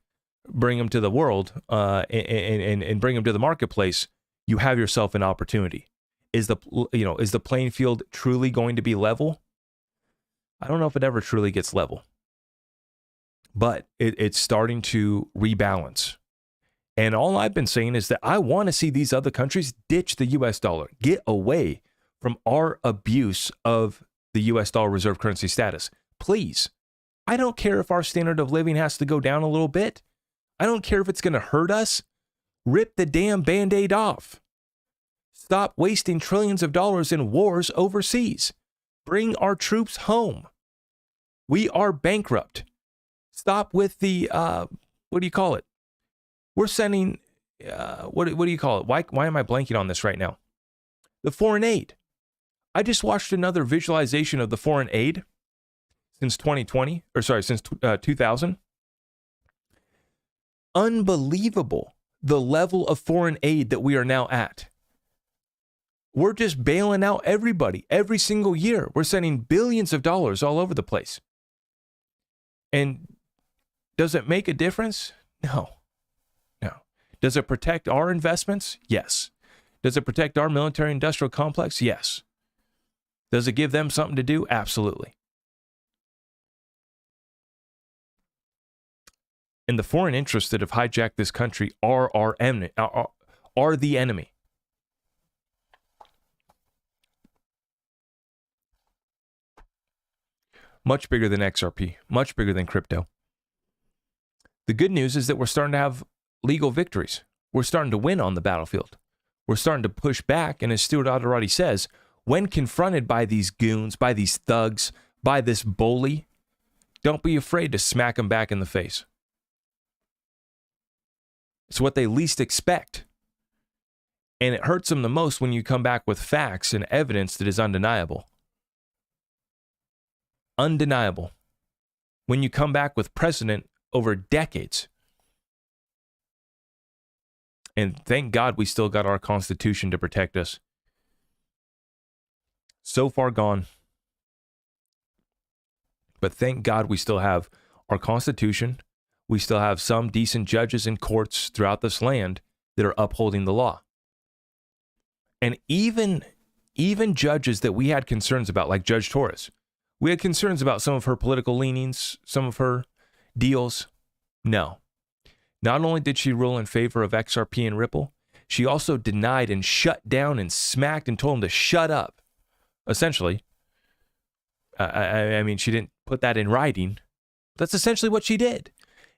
bring them to the world and bring them to the marketplace. You have yourself an opportunity. Is the playing field truly going to be level? I don't know if it ever truly gets level, but it's starting to rebalance. And all I've been saying is that I want to see these other countries ditch the US dollar, get away from our abuse of the US dollar reserve currency status. Please. I don't care if our standard of living has to go down a little bit. I don't care if it's going to hurt us. Rip the damn Band-Aid off. Stop wasting trillions of dollars in wars overseas. Bring our troops home. We are bankrupt. Stop with the, what do you call it? We're sending, what do you call it? Why am I blanking on this right now? The foreign aid. I just watched another visualization of the foreign aid. since 2020, or sorry, since 2000. Unbelievable the level of foreign aid that we are now at. We're just bailing out everybody every single year. We're sending billions of dollars all over the place. And does it make a difference? No. No. Does it protect our investments? Yes. Does it protect our military industrial complex? Yes. Does it give them something to do? Absolutely. And the foreign interests that have hijacked this country are our enemy, are the enemy. Much bigger than XRP, much bigger than crypto. The good news is that we're starting to have legal victories. We're starting to win on the battlefield. We're starting to push back, and as Stuart already says, when confronted by these goons, by these thugs, by this bully, don't be afraid to smack them back in the face. It's what they least expect. And it hurts them the most when you come back with facts and evidence that is undeniable. Undeniable. When you come back with precedent over decades. And thank God we still got our Constitution to protect us. So far gone. But thank God we still have our Constitution. We still have some decent judges and courts throughout this land that are upholding the law. And even judges that we had concerns about, like Judge Torres, we had concerns about some of her political leanings, some of her deals. No. Not only did she rule in favor of XRP and Ripple, she also denied and shut down and smacked and told them to shut up. Essentially. I mean, she didn't put that in writing. That's essentially what she did.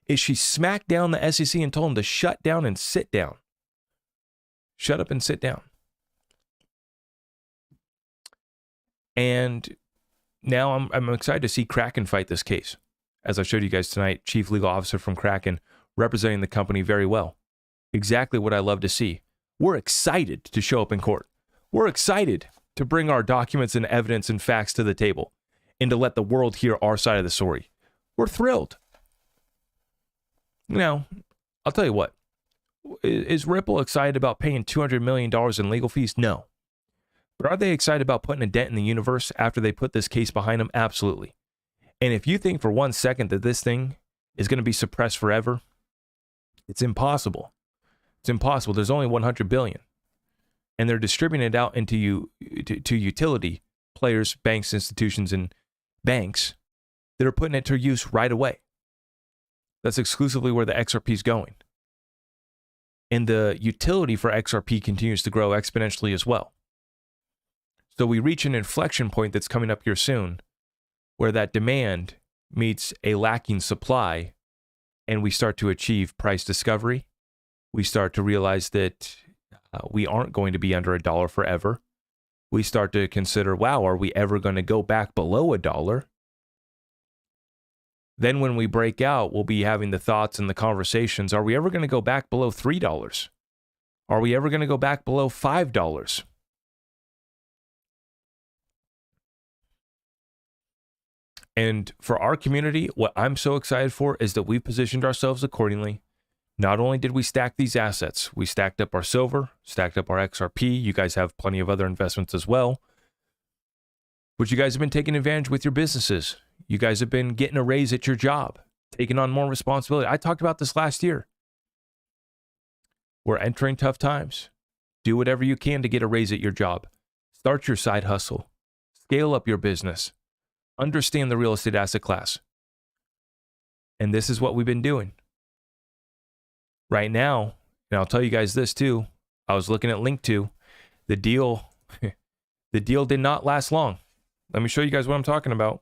Is she smacked down the SEC and told them to shut down and sit down. Shut up and sit down. And now I'm excited to see Kraken fight this case. As I showed you guys tonight, Chief Legal Officer from Kraken, representing the company very well. Exactly what I love to see. We're excited to show up in court. We're excited to bring our documents and evidence and facts to the table and to let the world hear our side of the story. We're thrilled. Now, I'll tell you what. Is Ripple excited about paying $200 million in legal fees? No. But are they excited about putting a dent in the universe after they put this case behind them? Absolutely. And if you think for 1 second that this thing is going to be suppressed forever, it's impossible. It's impossible. There's only 100 billion. And they're distributing it out into to utility players, banks, institutions, and banks that are putting it to use right away. That's exclusively where the XRP is going. And the utility for XRP continues to grow exponentially as well. So we reach an inflection point that's coming up here soon where that demand meets a lacking supply and we start to achieve price discovery. We start to realize that we aren't going to be under $1 forever. We start to consider, wow, are we ever going to go back below $1? Then when we break out, we'll be having the thoughts and the conversations. Are we ever going to go back below $3? Are we ever going to go back below $5? And for our community, what I'm so excited for is that we've positioned ourselves accordingly. Not only did we stack these assets, we stacked up our silver, stacked up our XRP. You guys have plenty of other investments as well. But you guys have been taking advantage with your businesses. You guys have been getting a raise at your job, taking on more responsibility. I talked about this last year. We're entering tough times. Do whatever you can to get a raise at your job. Start your side hustle. Scale up your business. Understand the real estate asset class. And this is what we've been doing. Right now, and I'll tell you guys this too, I was looking at Link2. The deal did not last long. Let me show you guys what I'm talking about.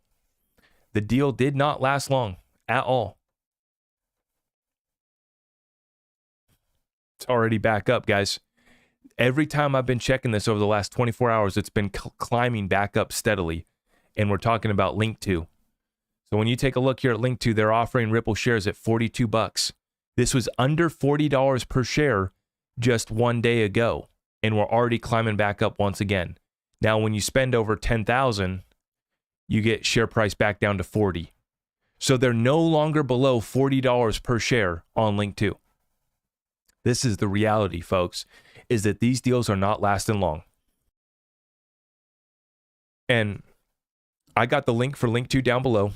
The deal did not last long at all. It's already back up, guys. Every time I've been checking this over the last 24 hours, it's been climbing back up steadily. And we're talking about Link2. So when you take a look here at Link2, they're offering Ripple shares at $42. This was under $40 per share just one day ago. And we're already climbing back up once again. Now, when you spend over $10,000, you get share price back down to 40. So they're no longer below $40 per share on Link 2. This is the reality, folks, is that these deals are not lasting long. And I got the link for Link 2 down below.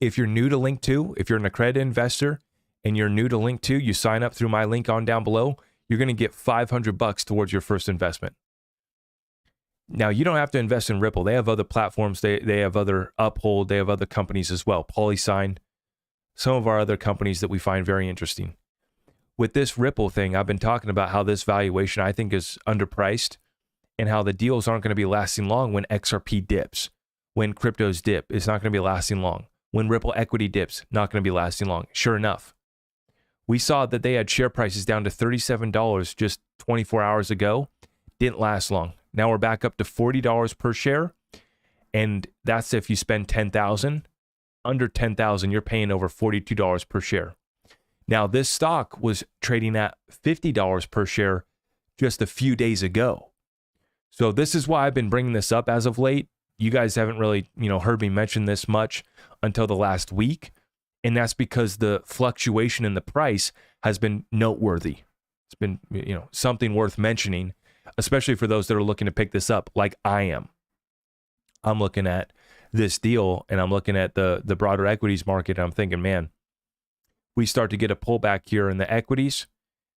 If you're new to Link 2, if you're an accredited investor and you're new to Link 2, you sign up through my link on down below, you're going to get $500 towards your first investment. Now, you don't have to invest in Ripple. They have other platforms. They have other Uphold. They have other companies as well. PolySign, some of our other companies that we find very interesting. With this Ripple thing, I've been talking about how this valuation I think is underpriced and how the deals aren't going to be lasting long when XRP dips. When cryptos dip, it's not going to be lasting long. When Ripple equity dips, not going to be lasting long. Sure enough, we saw that they had share prices down to $37 just 24 hours ago. Didn't last long. Now we're back up to $40 per share. And that's if you spend $10,000. Under $10,000, you're paying over $42 per share. Now, this stock was trading at $50 per share just a few days ago. So this is why I've been bringing this up as of late. You guys haven't really, heard me mention this much until the last week. And that's because the fluctuation in the price has been noteworthy. It's been, something worth mentioning, especially for those that are looking to pick this up like I am. I'm looking at this deal and I'm looking at the broader equities market and I'm thinking, man, we start to get a pullback here in the equities.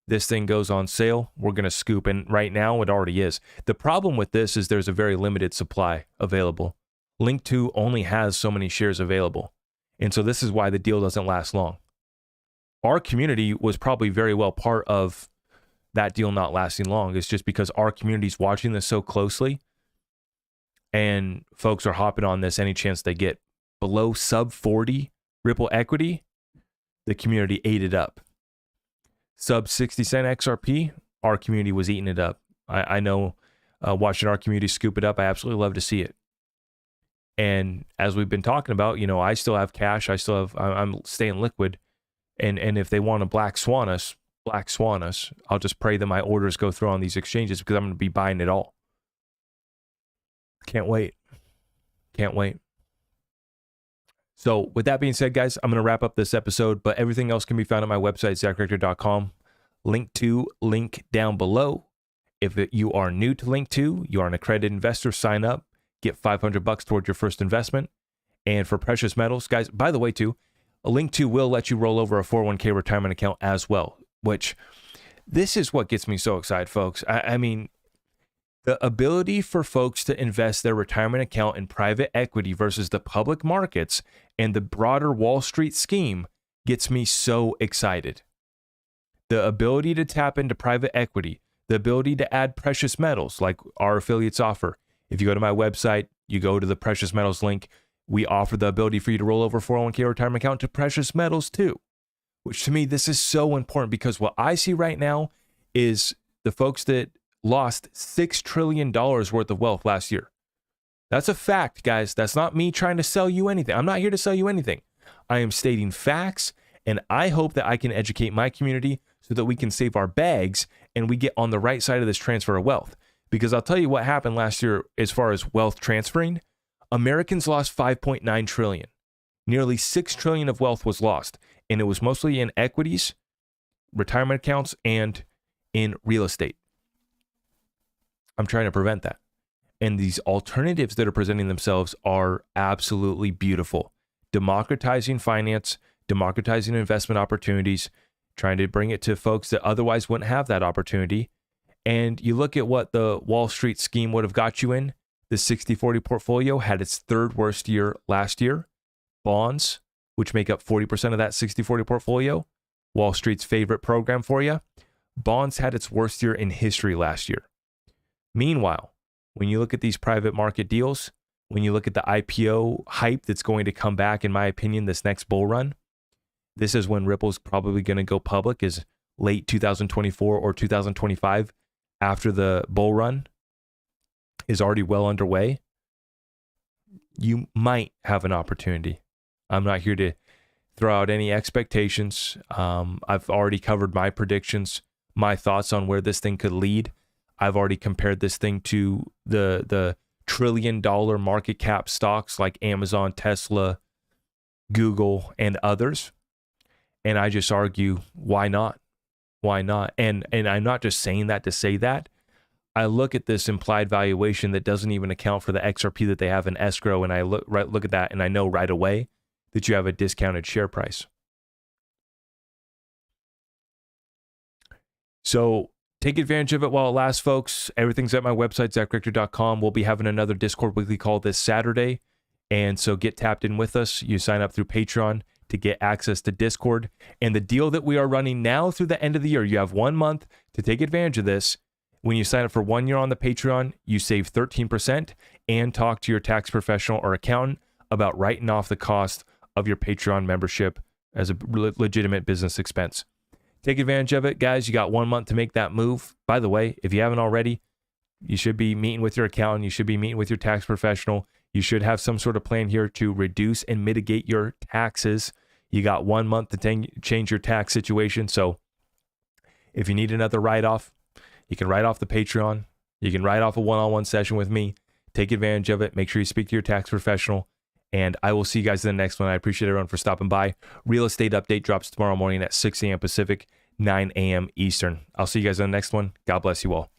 This thing goes on sale. We're going to scoop. And right now it already is. The problem with this is there's a very limited supply available. Link 2 only has so many shares available. And so this is why the deal doesn't last long. Our community was probably very well part of that deal not lasting long. It's just because our community's watching this so closely and folks are hopping on this any chance they get. Below sub 40 Ripple equity, the community ate it up. Sub 60 cent XRP, our community was eating it up. I know watching our community scoop it up, I absolutely love to see it. And as we've been talking about, I still have cash. I'm staying liquid. And if they want to black swan us, I'll just pray that my orders go through on these exchanges because I'm going to be buying it all. Can't wait. So with that being said, guys, I'm going to wrap up this episode, but everything else can be found at my website, zachrector.com. Link down below. If you are new to Link 2, you are an accredited investor, sign up, get $500 towards your first investment. And for precious metals, guys, by the way, too, Link 2 will let you roll over a 401k retirement account as well, which this is what gets me so excited, folks. I mean, the ability for folks to invest their retirement account in private equity versus the public markets and the broader Wall Street scheme gets me so excited. The ability to tap into private equity, the ability to add precious metals like our affiliates offer. If you go to my website, you go to the precious metals link, we offer the ability for you to roll over 401k retirement account to precious metals too, which to me, this is so important because what I see right now is the folks that lost $6 trillion worth of wealth last year. That's a fact, guys. That's not me trying to sell you anything. I'm not here to sell you anything. I am stating facts, and I hope that I can educate my community so that we can save our bags and we get on the right side of this transfer of wealth. Because I'll tell you what happened last year as far as wealth transferring. Americans lost 5.9 trillion. Nearly 6 trillion of wealth was lost, and it was mostly in equities, retirement accounts, and in real estate. I'm trying to prevent that. And these alternatives that are presenting themselves are absolutely beautiful. Democratizing finance, democratizing investment opportunities, trying to bring it to folks that otherwise wouldn't have that opportunity. And you look at what the Wall Street scheme would have got you in. The 60-40 portfolio had its third worst year last year. Bonds, which make up 40% of that 60-40 portfolio, Wall Street's favorite program for you, bonds had its worst year in history last year. Meanwhile, when you look at these private market deals, when you look at the IPO hype that's going to come back, in my opinion, this next bull run, this is when Ripple's probably going to go public, is late 2024 or 2025 after the bull run is already well underway. You might have an opportunity. I'm not here to throw out any expectations. I've already covered my predictions, my thoughts on where this thing could lead. I've already compared this thing to the trillion-dollar market cap stocks like Amazon, Tesla, Google, and others. And I just argue, why not? Why not? And I'm not just saying that to say that. I look at this implied valuation that doesn't even account for the XRP that they have in escrow, and I look at that and I know right away that you have a discounted share price. So take advantage of it while it lasts, folks. Everything's at my website, ZachRector.com. We'll be having another Discord weekly call this Saturday. And so get tapped in with us. You sign up through Patreon to get access to Discord. And the deal that we are running now through the end of the year, you have 1 month to take advantage of this. When you sign up for 1 year on the Patreon, you save 13% and talk to your tax professional or accountant about writing off the cost of your Patreon membership as a legitimate business expense. Take advantage of it, guys. You got 1 month to make that move. By the way, if you haven't already, you should be meeting with your accountant. You should be meeting with your tax professional. You should have some sort of plan here to reduce and mitigate your taxes. You got 1 month to change your tax situation. So if you need another write-off, you can write off the Patreon. You can write off a one-on-one session with me. Take advantage of it. Make sure you speak to your tax professional. And I will see you guys in the next one. I appreciate everyone for stopping by. Real estate update drops tomorrow morning at 6 a.m. Pacific, 9 a.m. Eastern. I'll see you guys in the next one. God bless you all.